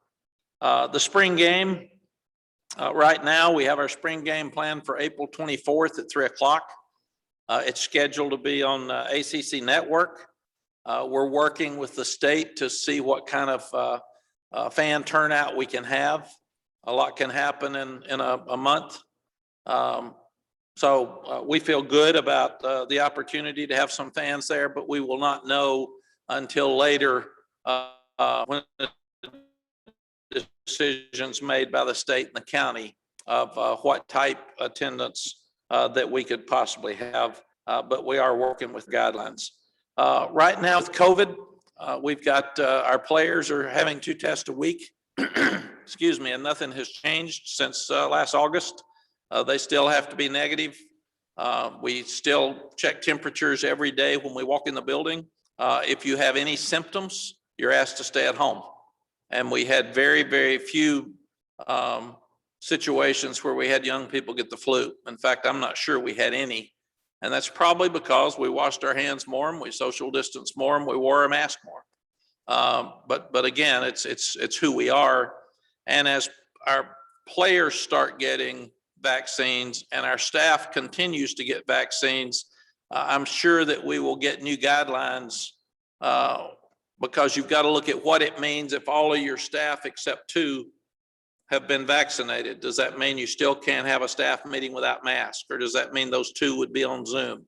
P: The spring game, right now we have our spring game planned for April 24th at 3:00. It's scheduled to be on ACC Network. We're working with the state to see what kind of fan turnout we can have. A lot can happen in a month. So we feel good about the opportunity to have some fans there, but we will not know until later when the decisions made by the state and the county of what type attendance that we could possibly have. But we are working with guidelines. Right now with COVID, we've got our players are having 2 tests a week, excuse me, and nothing has changed since last August. They still have to be negative. We still check temperatures every day when we walk in the building. If you have any symptoms, you're asked to stay at home. And we had very, very few situations where we had young people get the flu. In fact, I'm not sure we had any. And that's probably because we washed our hands more and we social distanced more and we wore a mask more. But again, it's who we are. And as our players start getting vaccines and our staff continues to get vaccines, I'm sure that we will get new guidelines because you've got to look at what it means if all of your staff except 2 have been vaccinated. Does that mean you still can't have a staff meeting without masks, or does that mean those 2 would be on Zoom?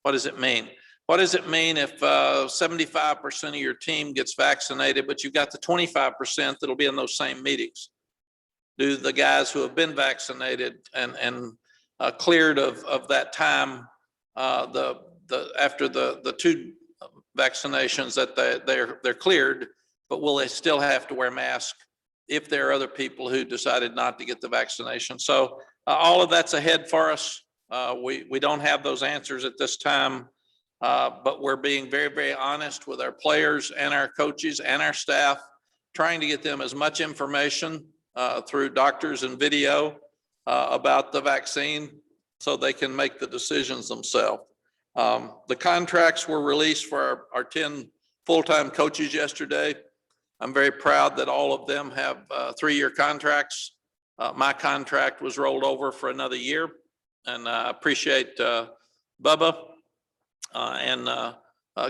P: What does it mean? What does it mean if 75% of your team gets vaccinated, but you've got the 25% that'll be in those same meetings? Do the guys who have been vaccinated and cleared of that time after the 2 vaccinations that they're cleared, but will they still have to wear masks if there are other people who decided not to get the vaccination. So all of that's ahead for us. We don't have those answers at this time, but we're being very, very honest with our players and our coaches and our staff, trying to get them as much information through doctors and video about the vaccine so they can make the decisions themselves. The contracts were released for our 10 full-time coaches yesterday. I'm very proud that all of them have 3-year contracts. My contract was rolled over for another year, and I appreciate Bubba and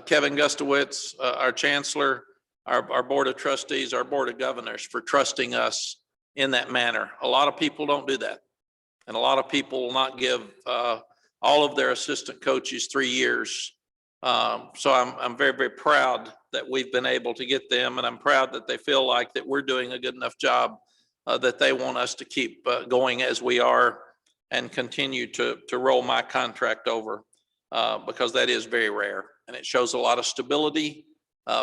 P: Kevin Gustowitz, our chancellor, our board of trustees, our board of governors for trusting us in that manner. A lot of people don't do that. And a lot of people will not give all of their assistant coaches 3 years. So I'm very, very proud that we've been able to get them, and I'm proud that they feel like that we're doing a good enough job that they want us to keep going as we are and continue to roll my contract over because that is very rare. And it shows a lot of stability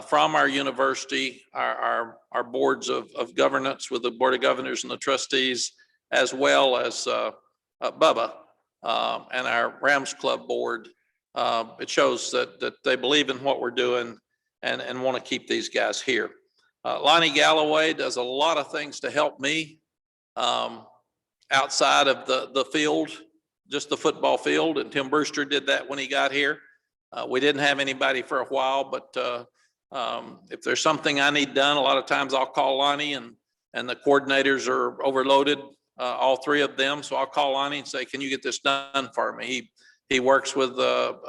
P: from our university, our boards of governance with the board of governors and the trustees, as well as Bubba and our Rams Club board. It shows that they believe in what we're doing and want to keep these guys here. Lonnie Galloway does a lot of things to help me outside of the field, just the football field. And Tim Brewster did that when he got here. We didn't have anybody for a while, but if there's something I need done, a lot of times I'll call Lonnie, and the coordinators are overloaded, all 3 of them. So I'll call Lonnie and say, can you get this done for me? He works with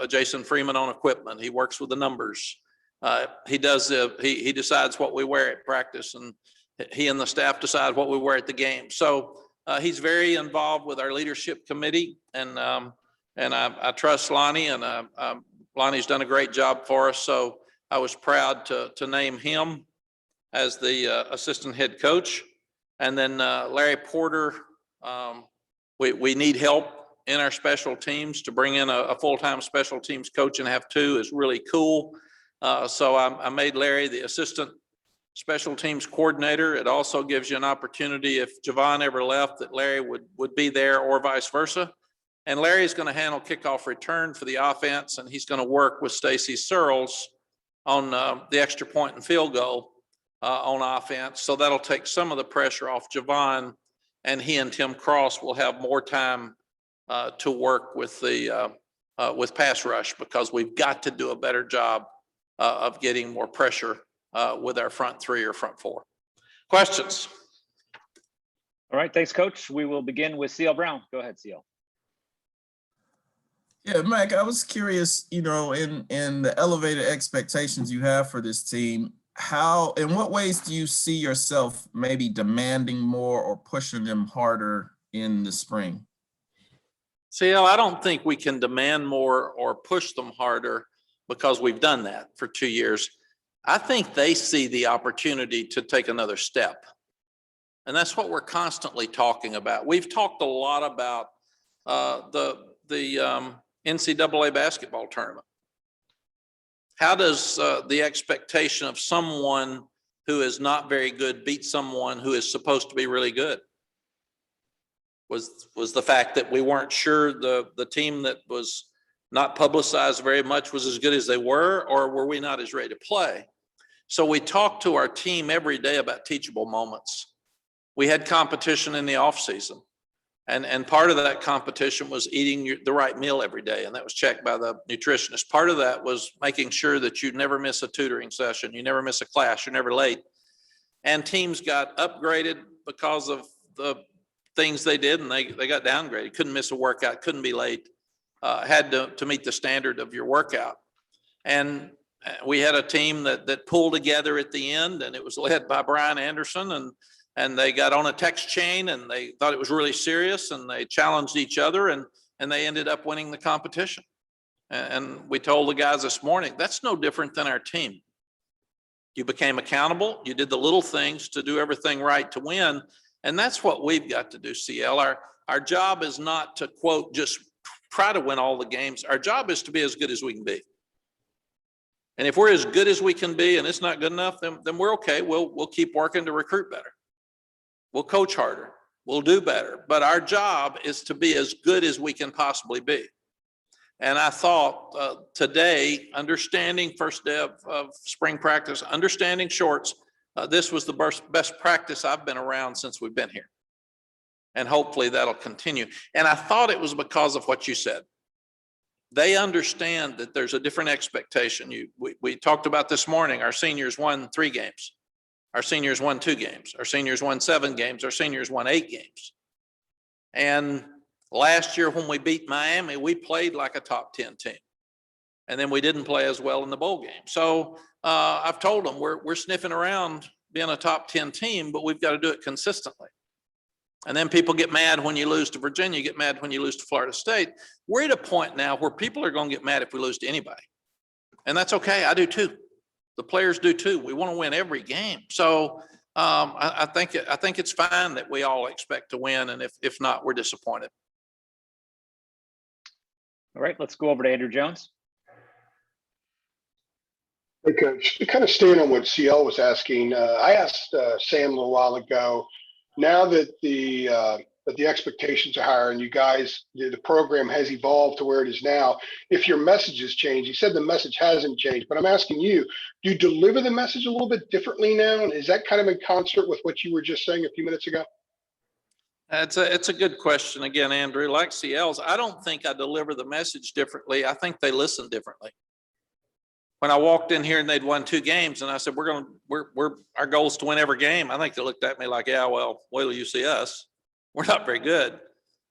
P: Jason Freeman on equipment. He works with the numbers. He decides what we wear at practice, and he and the staff decide what we wear at the game. So he's very involved with our leadership committee, and I trust Lonnie, and Lonnie's done a great job for us. So I was proud to name him as the assistant head coach. And then Larry Porter, we need help in our special teams. To bring in a full-time special teams coach and have 2 is really cool. So I made Larry the assistant special teams coordinator. It also gives you an opportunity, if Javon ever left, that Larry would be there, or vice versa. And Larry's going to handle kickoff return for the offense, and he's going to work with Stacy Searles on the extra point and field goal on offense. So that'll take some of the pressure off Javon, and he and Tim Cross will have more time to work with the with pass rush, because we've got to do a better job of getting more pressure with our front 3 or front 4. Questions?
B: All right, thanks, Coach. We will begin with CL Brown. Go ahead, CL.
E: Yeah, Mac, I was curious, in the elevated expectations you have for this team, in what ways do you see yourself maybe demanding more or pushing them harder in the spring?
P: CL, I don't think we can demand more or push them harder, because we've done that for 2 years. I think they see the opportunity to take another step. And that's what we're constantly talking about. We've talked a lot about the NCAA basketball tournament. How does the expectation of someone who is not very good beat someone who is supposed to be really good? Was the fact that we weren't sure the team that was not publicized very much was as good as they were, or were we not as ready to play? So we talked to our team every day about teachable moments. We had competition in the off season, and part of that competition was eating the right meal every day, and that was checked by the nutritionist. Part of that was making sure that you never miss a tutoring session, you never miss a class, you're never late. And teams got upgraded because of the things they did, and they got downgraded. Couldn't miss a workout, couldn't be late, had to meet the standard of your workout. And we had a team that pulled together at the end, and it was led by Brian Anderson, and they got on a text chain, and they thought it was really serious, and they challenged each other, and they ended up winning the competition. And we told the guys this morning, that's no different than our team. You became accountable, you did the little things to do everything right to win, and that's what we've got to do, CL. Our job is not to, quote, just try to win all the games. Our job is to be as good as we can be. And if we're as good as we can be and it's not good enough, then we're okay. We'll keep working to recruit better. We'll coach harder. We'll do better. But our job is to be as good as we can possibly be. And I thought today, understanding first day of spring practice, understanding shorts, this was the best practice I've been around since we've been here. And hopefully that'll continue. And I thought it was because of what you said. They understand that there's a different expectation. We talked about this morning, our seniors won 3 games. Our seniors won 2 games. Our seniors won 7 games. Our seniors won 8 games. And last year when we beat Miami, we played like a top 10 team. And then we didn't play as well in the bowl game. So I've told them we're sniffing around being a top 10 team, but we've got to do it consistently. And then people get mad when you lose to Virginia, get mad when you lose to Florida State. We're at a point now where people are going to get mad if we lose to anybody. And that's okay. I do too. The players do too. We want to win every game. So I think it's fine that we all expect to win. And if not, we're disappointed.
B: All right, let's go over to Andrew Jones.
G: Hey, Coach, to kind of staying on what CL was asking, I asked Sam a little while ago, now that the expectations are higher and you guys, the program has evolved to where it is now, if your message has changed, you said the message hasn't changed, but I'm asking you, do you deliver the message a little bit differently now? And is that kind of in concert with what you were just saying a few minutes ago?
P: It's a good question. Again, Andrew, like CL's, I don't think I deliver the message differently. I think they listen differently. When I walked in here and they'd won 2 games and I said, our goal is to win every game. I think they looked at me like, yeah, well, wait till you see us. We're not very good.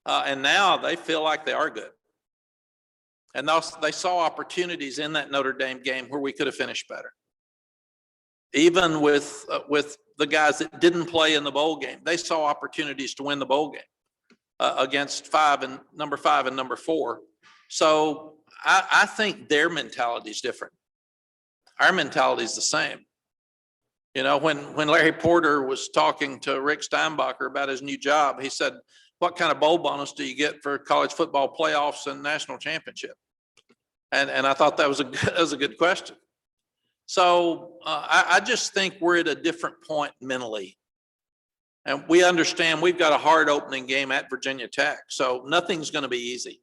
P: And now they feel like they are good. And they saw opportunities in that Notre Dame game where we could have finished better. Even with the guys that didn't play in the bowl game, they saw opportunities to win the bowl game against number 5 and number 4. So I think their mentality is different. Our mentality is the same. You know, when Larry Porter was talking to Rick Steinbacher about his new job, he said, what kind of bowl bonus do you get for college football playoffs and national championship? And I thought that was a good question. So I just think we're at a different point mentally. And we understand we've got a hard opening game at Virginia Tech. So nothing's going to be easy.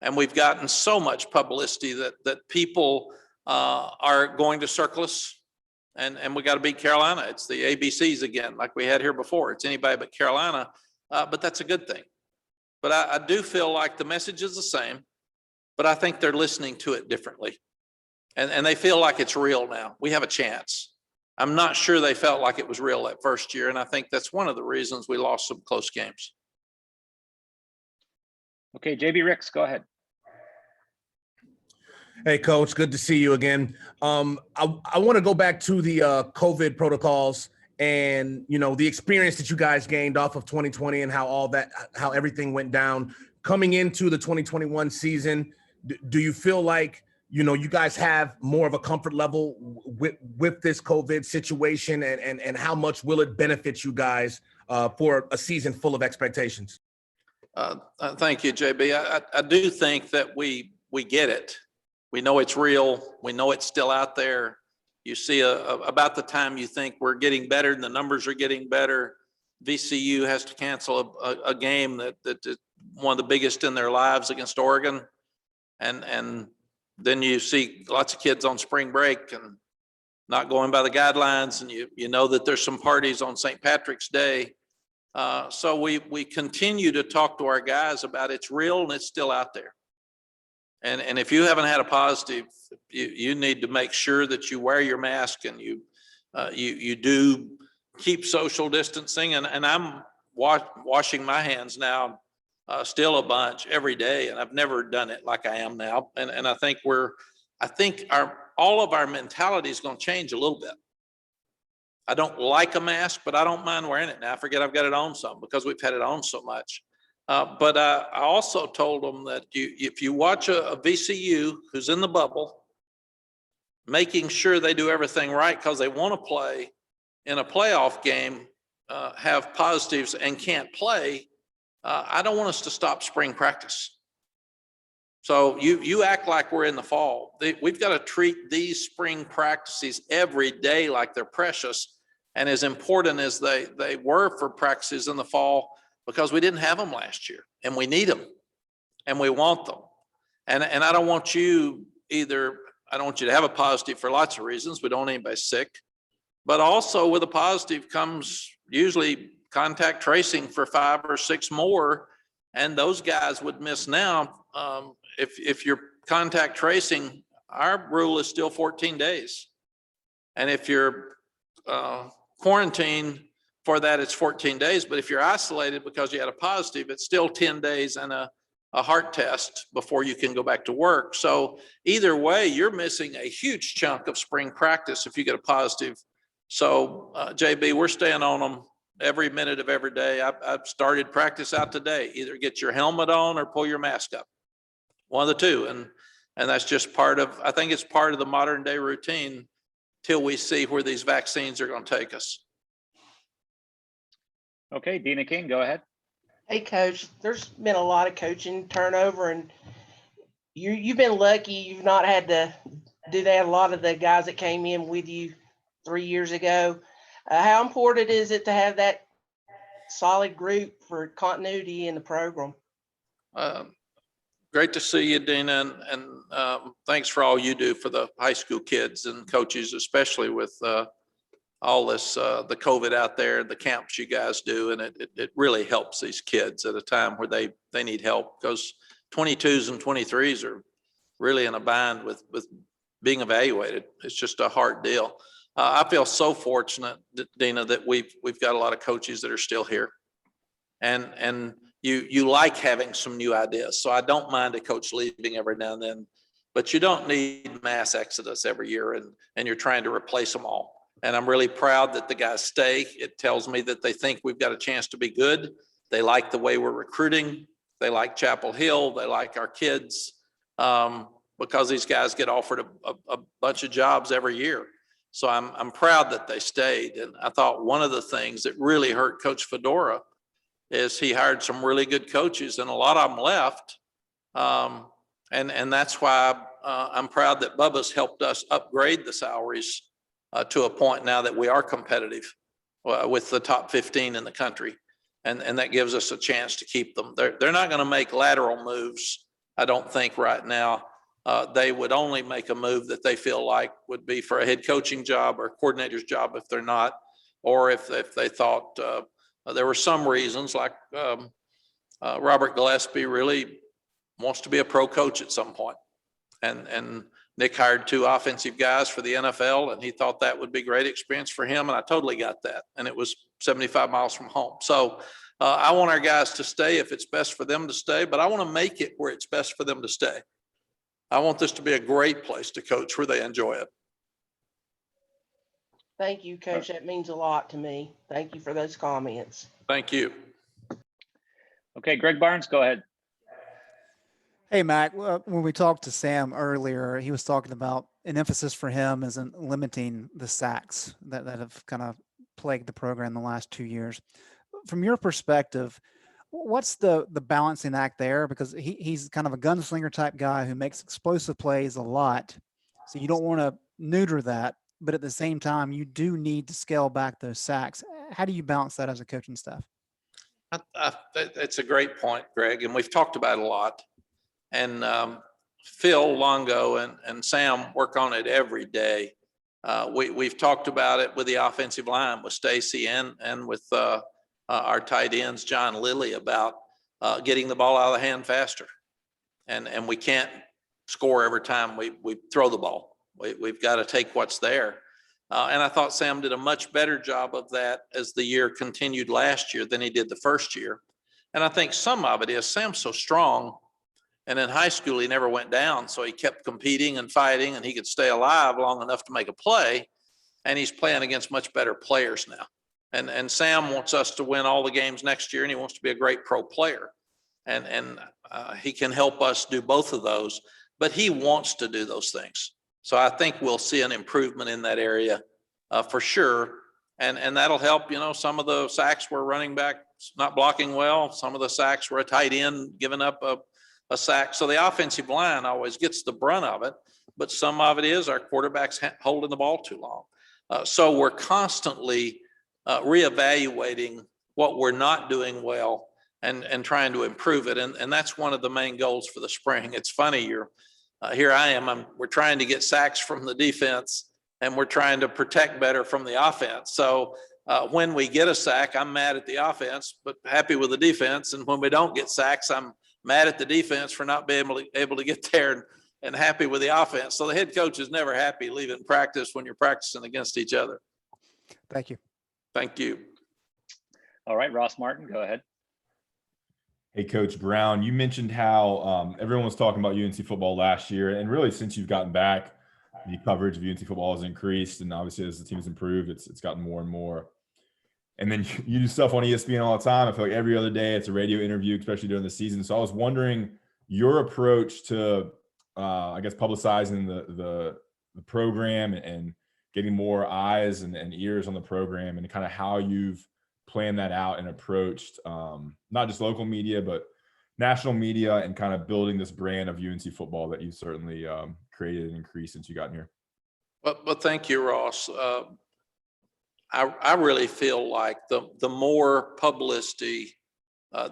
P: And we've gotten so much publicity that people are going to circle us. And we got to beat Carolina. It's the ABCs again, like we had here before. It's anybody but Carolina, but that's a good thing. But I do feel like the message is the same, but I think they're listening to it differently. And they feel like it's real now. We have a chance. I'm not sure they felt like it was real that first year, and I think that's one of the reasons we lost some close games.
B: Okay, JB Ricks, go ahead.
N: Hey, Coach, good to see you again. I want to go back to the COVID protocols and, you know, the experience that you guys gained off of 2020 and how everything went down. Coming into the 2021 season, do you feel like, you know, you guys have more of a comfort level with this COVID situation and how much will it benefit you guys for a season full of expectations?
P: Thank you, JB. I do think that we get it. We know it's real. We know it's still out there. You see about the time you think we're getting better and the numbers are getting better, VCU has to cancel a game that is one of the biggest in their lives against Oregon. And then you see lots of kids on spring break and not going by the guidelines. And you know that there's some parties on St. Patrick's Day. So we continue to talk to our guys about it's real and it's still out there. And if you haven't had a positive, you need to make sure that you wear your mask and you do keep social distancing. And I'm washing my hands now still a bunch every day, and I've never done it like I am now. And I think all of our mentality is going to change a little bit. I don't like a mask, but I don't mind wearing it now. I forget I've got it on some because we've had it on so much. But I also told them that if you watch a VCU who's in the bubble, making sure they do everything right because they want to play in a playoff game, have positives and can't play, I don't want us to stop spring practice. So you act like we're in the fall. We've got to treat these spring practices every day like they're precious. And as important as they were for practices in the fall, because we didn't have them last year, and we need them and we want them. And I don't want you either. I don't want you to have a positive for lots of reasons. We don't want anybody sick, but also with a positive comes usually contact tracing for 5 or 6 more. And those guys would miss now. If you're contact tracing, our rule is still 14 days. And if you're quarantined for that, it's 14 days. But if you're isolated because you had a positive, it's still 10 days and a heart test before you can go back to work. So either way, you're missing a huge chunk of spring practice if you get a positive. So JB, we're staying on them every minute of every day. I've started practice out today. Either get your helmet on or pull your mask up. One of the two. And that's just part of, I think it's part of the modern day routine till we see where these vaccines are going to take us.
B: Okay, Dina King, go ahead.
F: Hey, Coach, there's been a lot of coaching turnover, and you've been lucky you've not had to do that. A lot of the guys that came in with you 3 years ago. How important is it to have that solid group for continuity in the program?
P: Great to see you, Dina, and thanks for all you do for the high school kids and coaches, especially with all this, the COVID out there, the camps you guys do, and it really helps these kids at a time where they need help, because 22s and 23s are really in a bind with being evaluated. It's just a hard deal. I feel so fortunate, Dina, that we've got a lot of coaches that are still here, and you like having some new ideas. So I don't mind a coach leaving every now and then, but you don't need mass exodus every year, and you're trying to replace them all. And I'm really proud that the guys stay. It tells me that they think we've got a chance to be good. They like the way we're recruiting. They like Chapel Hill. They like our kids, because these guys get offered a bunch of jobs every year. So I'm proud that they stayed. And I thought one of the things that really hurt Coach Fedora is he hired some really good coaches, and a lot of them left. And that's why I'm proud that Bubba's helped us upgrade the salaries to a point now that we are competitive with the top 15 in the country. And that gives us a chance to keep them. They're not going to make lateral moves, I don't think, right now. They would only make a move that they feel like would be for a head coaching job or a coordinator's job if they're not, or if they thought there were some reasons, like Robert Gillespie really wants to be a pro coach at some point. And Nick hired 2 offensive guys for the NFL, and he thought that would be great experience for him. And I totally got that. And it was 75 miles from home. So I want our guys to stay if it's best for them to stay, but I want to make it where it's best for them to stay. I want this to be a great place to coach where they enjoy it.
F: Thank you, Coach. That means a lot to me. Thank you for those comments.
P: Thank you.
B: Okay, Greg Barnes, go ahead.
J: Hey, Mac, when we talked to Sam earlier, he was talking about an emphasis for him is in limiting the sacks that have kind of plagued the program the last 2 years. From your perspective, what's the balancing act there? Because he's kind of a gunslinger type guy who makes explosive plays a lot. So you don't want to neuter that, but at the same time, you do need to scale back those sacks. How do you balance that as a coaching staff?
P: It's a great point, Greg, and we've talked about it a lot. And Phil Longo and Sam work on it every day. We've talked about it with the offensive line, with Stacy and with our tight ends, John Lilly, about getting the ball out of the hand faster. And we can't score every time we throw the ball. We've got to take what's there. And I thought Sam did a much better job of that as the year continued last year than he did the first year. And I think some of it is Sam's so strong. And in high school, he never went down. So he kept competing and fighting, and he could stay alive long enough to make a play. And he's playing against much better players now. And Sam wants us to win all the games next year, and he wants to be a great pro player. And he can help us do both of those, but he wants to do those things. So I think we'll see an improvement in that area for sure. And that'll help. You know, some of the sacks were running back not blocking well. Some of the sacks were a tight end giving up a sack. So the offensive line always gets the brunt of it, but some of it is our quarterbacks holding the ball too long. So we're constantly reevaluating what we're not doing well and trying to improve it. And that's one of the main goals for the spring. It's funny, here I am, we're trying to get sacks from the defense and we're trying to protect better from the offense. So when we get a sack, I'm mad at the offense, but happy with the defense. And when we don't get sacks, I'm mad at the defense for not being able to get there and happy with the offense. So the head coach is never happy leaving practice when you're practicing against each other.
J: Thank you.
P: Thank you.
B: All right, Ross Martin, go ahead.
K: Hey, Coach Brown, you mentioned how everyone was talking about UNC football last year, and really since you've gotten back, the coverage of UNC football has increased, and obviously as the team has improved, it's gotten more and more. And then you do stuff on ESPN all the time. I feel like every other day it's a radio interview, especially during the season. So I was wondering your approach to, I guess, publicizing the program and getting more eyes and ears on the program, and kind of how you've planned that out and approached not just local media, but national media, and kind of building this brand of UNC football that you've certainly created and increased since you got here.
P: But thank you, Ross. I really feel like the more publicity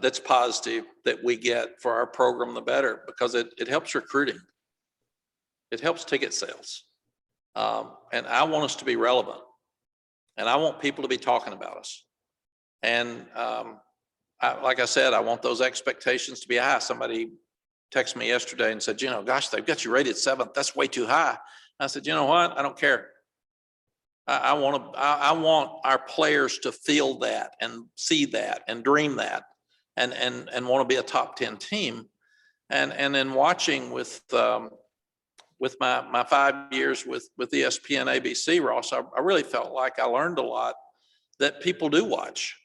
P: that's positive that we get for our program, the better, because it helps recruiting. It helps ticket sales. And I want us to be relevant. And I want people to be talking about us. And like I said, I want those expectations to be high. Somebody texted me yesterday and said, gosh, they've got you rated 7th. That's way too high. I said, you know what? I don't care. I want our players to feel that and see that and dream that and want to be a top 10 team. And then watching with my 5 years with ESPN ABC, Ross, I really felt like I learned a lot that people do watch.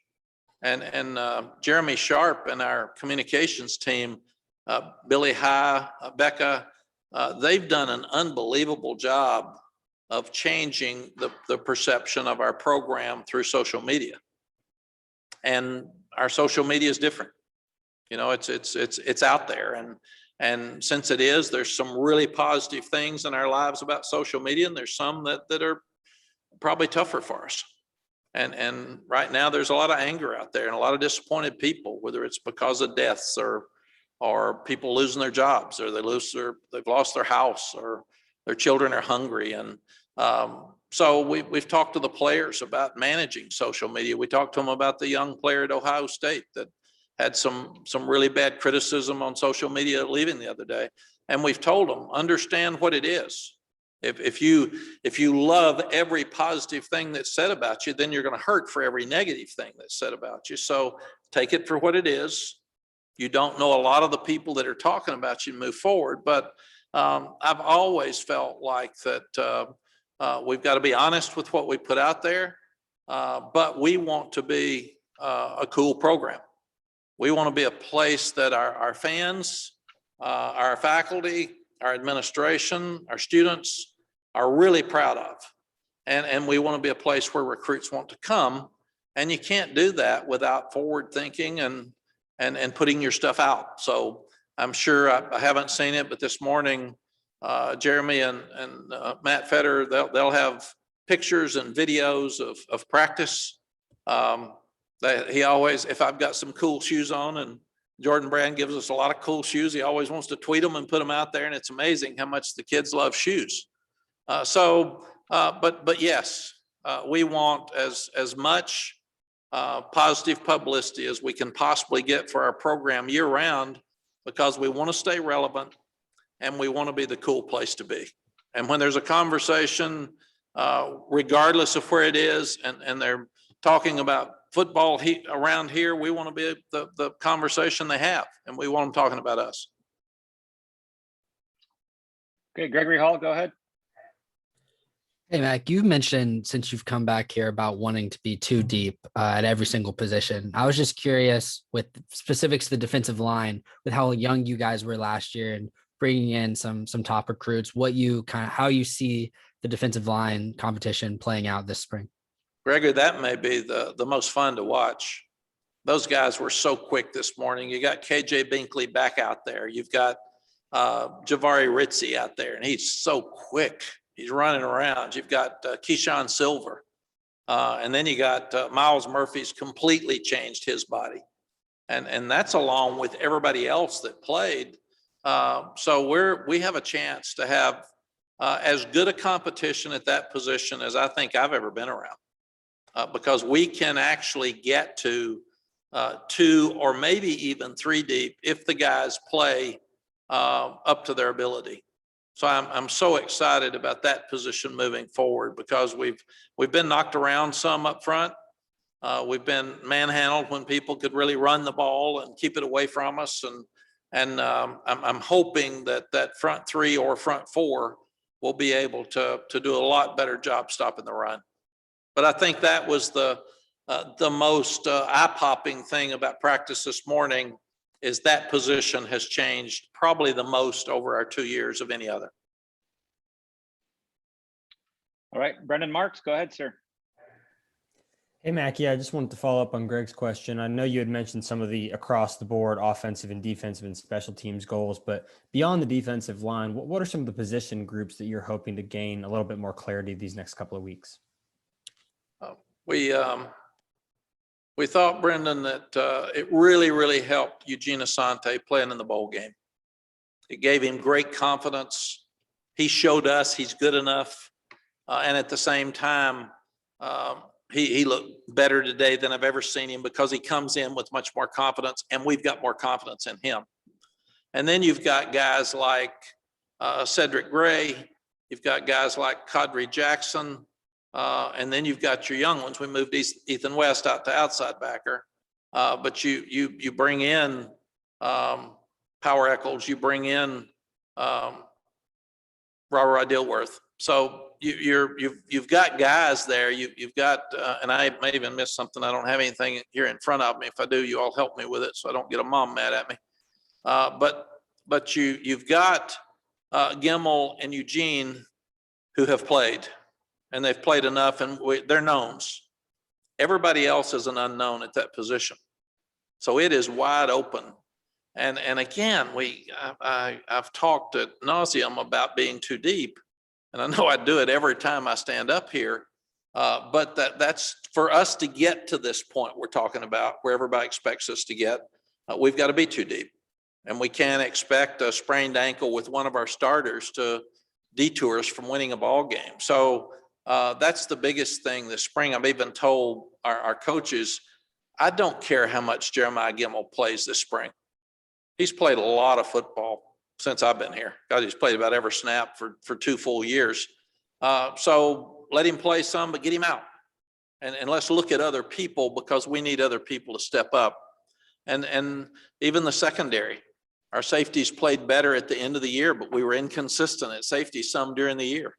P: And Jeremy Sharp and our communications team, Billy High, Becca, they've done an unbelievable job of changing the perception of our program through social media. And our social media is different. It's out there. And since it is, there's some really positive things in our lives about social media, and there's some that are probably tougher for us. And right now there's a lot of anger out there and a lot of disappointed people, whether it's because of deaths or people losing their jobs, or they've lost their house, or their children are hungry. And so we've talked to the players about managing social media. We talked to them about the young player at Ohio State that had some really bad criticism on social media leaving the other day. And we've told them, understand what it is. If you love every positive thing that's said about you, then you're going to hurt for every negative thing that's said about you. So take it for what it is. You don't know a lot of the people that are talking about you, move forward. But I've always felt like that we've got to be honest with what we put out there, but we want to be a cool program. We want to be a place that our fans, our faculty, our administration, our students are really proud of. And we want to be a place where recruits want to come. And you can't do that without forward thinking and putting your stuff out. So I'm sure I haven't seen it, but this morning, Jeremy and Matt Fetter, they'll have pictures and videos of practice. That he always, if I've got some cool shoes on, and Jordan Brand gives us a lot of cool shoes, he always wants to tweet them and put them out there. And it's amazing how much the kids love shoes. But yes, we want as much positive publicity as we can possibly get for our program year round, because we want to stay relevant and we want to be the cool place to be. And when there's a conversation, regardless of where it is, and they're talking about football around here, we want to be the conversation they have, and we want them talking about us.
B: Okay, Gregory Hall, go ahead.
L: Hey, Mac, you've mentioned since you've come back here about wanting to be too deep at every single position. I was just curious, with specifics to the defensive line, with how young you guys were last year and bringing in some top recruits, how you see the defensive line competition playing out this spring.
P: Gregory, that may be the most fun to watch. Those guys were so quick this morning. You got KJ Binkley back out there. You've got Javari Ritzie out there, and he's so quick. He's running around. You've got Keyshawn Silver. And then you got Miles Murphy's completely changed his body. And that's along with everybody else that played. So we have a chance to have as good a competition at that position as I think I've ever been around. Because we can actually get to 2 or maybe even 3 deep if the guys play up to their ability. So I'm so excited about that position moving forward because we've been knocked around some up front. We've been manhandled when people could really run the ball and keep it away from us. And I'm hoping that front 3 or front 4 will be able to do a lot better job stopping the run. But I think that was the most eye-popping thing about practice this morning is that position has changed probably the most over our 2 years of any other.
B: All right, Brendan Marks, go ahead, sir.
H: Hey, Mack. Yeah, I just wanted to follow up on Greg's question. I know you had mentioned some of the across the board offensive and defensive and special teams goals, but beyond the defensive line, what are some of the position groups that you're hoping to gain a little bit more clarity these next couple of weeks?
P: We thought, Brendan, that it really helped Eugene Asante playing in the bowl game. It gave him great confidence. He showed us he's good enough. And at the same time, he looked better today than I've ever seen him because he comes in with much more confidence and we've got more confidence in him. And then you've got guys like Cedric Gray. You've got guys like Kadri Jackson. And then you've got your young ones. We moved Ethan West out to outside backer. But you bring in Power Eccles. You bring in Robert Dilworth. So you've got guys there. You've got, and I may even miss something. I don't have anything here in front of me. If I do, you all help me with it so I don't get a mom mad at me. But you've got Gemmel and Eugene who have played, and they've played enough, and they're knowns. Everybody else is an unknown at that position, so it is wide open. And again, I've talked ad nauseum about being too deep. And I know I do it every time I stand up here, but that's for us to get to this point we're talking about where everybody expects us to get, we've got to be too deep. And we can't expect a sprained ankle with one of our starters to detour us from winning a ball game. So that's the biggest thing this spring. I've even told our coaches, I don't care how much Jeremiah Gemmel plays this spring. He's played a lot of football since I've been here. God, he's played about every snap for 2 full years. So let him play some, but get him out. And let's look at other people because we need other people to step up. And even the secondary, our safeties played better at the end of the year, but we were inconsistent at safety some during the year.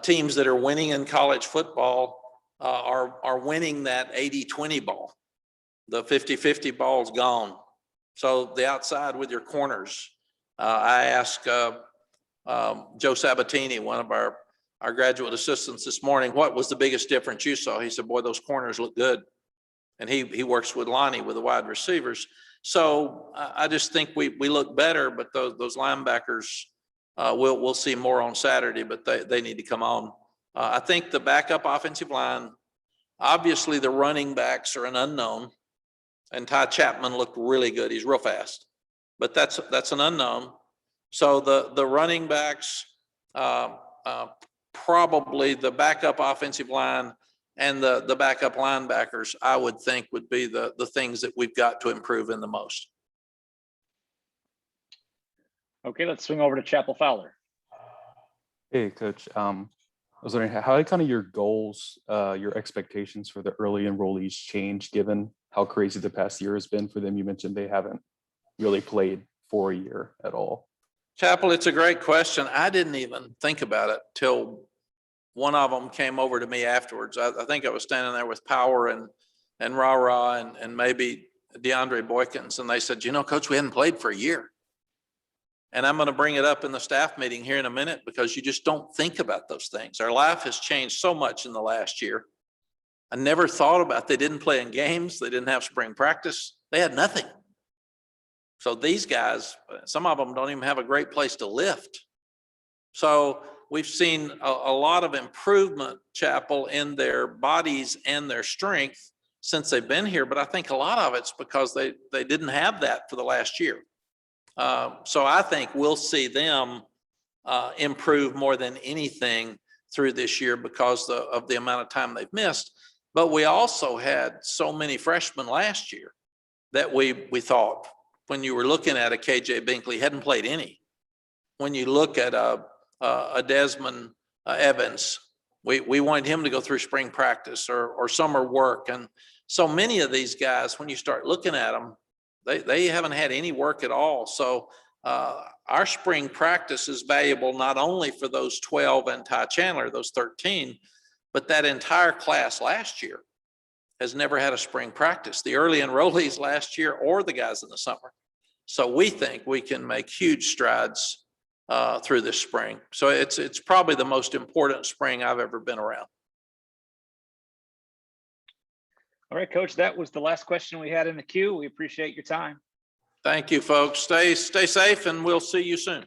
P: Teams that are winning in college football are winning that 80-20 ball. The 50-50 ball is gone. So the outside with your corners. I asked Joe Sabatini, one of our graduate assistants this morning, what was the biggest difference you saw? He said, boy, those corners look good. And he works with Lonnie with the wide receivers. So I just think we look better, but those linebackers, we'll see more on Saturday, but they need to come on. I think the backup offensive line, obviously the running backs are an unknown, and Ty Chapman looked really good. He's real fast. But that's an unknown. So the running backs, probably the backup offensive line and the backup linebackers, I would think would be the things that we've got to improve in the most.
B: Okay, let's swing over to Chapel Fowler.
I: Hey, Coach. I was wondering how kind of your goals, your expectations for the early enrollees change given how crazy the past year has been for them. You mentioned they haven't really played for a year at all.
P: Chapel, it's a great question. I didn't even think about it till one of them came over to me afterwards. I think I was standing there with Power and Ra and maybe DeAndre Boykins, and they said, you know, Coach, we hadn't played for a year. And I'm going to bring it up in the staff meeting here in a minute because you just don't think about those things. Our life has changed so much in the last year. I never thought about they didn't play in games. They didn't have spring practice. They had nothing. So these guys, some of them don't even have a great place to lift. So we've seen a lot of improvement, Chapel, in their bodies and their strength since they've been here. But I think a lot of it's because they didn't have that for the last year. So I think we'll see them improve more than anything through this year because of the amount of time they've missed. But we also had so many freshmen last year that we thought, when you were looking at a KJ Binkley, hadn't played any. When you look at a Desmond Evans, we wanted him to go through spring practice or summer work. And so many of these guys, when you start looking at them, they haven't had any work at all. So our spring practice is valuable not only for those 12 and Ty Chandler, those 13, but that entire class last year has never had a spring practice, the early enrollees last year or the guys in the summer. So we think we can make huge strides through this spring. So it's probably the most important spring I've ever been around.
B: All right, Coach, that was the last question we had in the queue. We appreciate your time.
P: Thank you, folks. Stay safe, and we'll see you soon.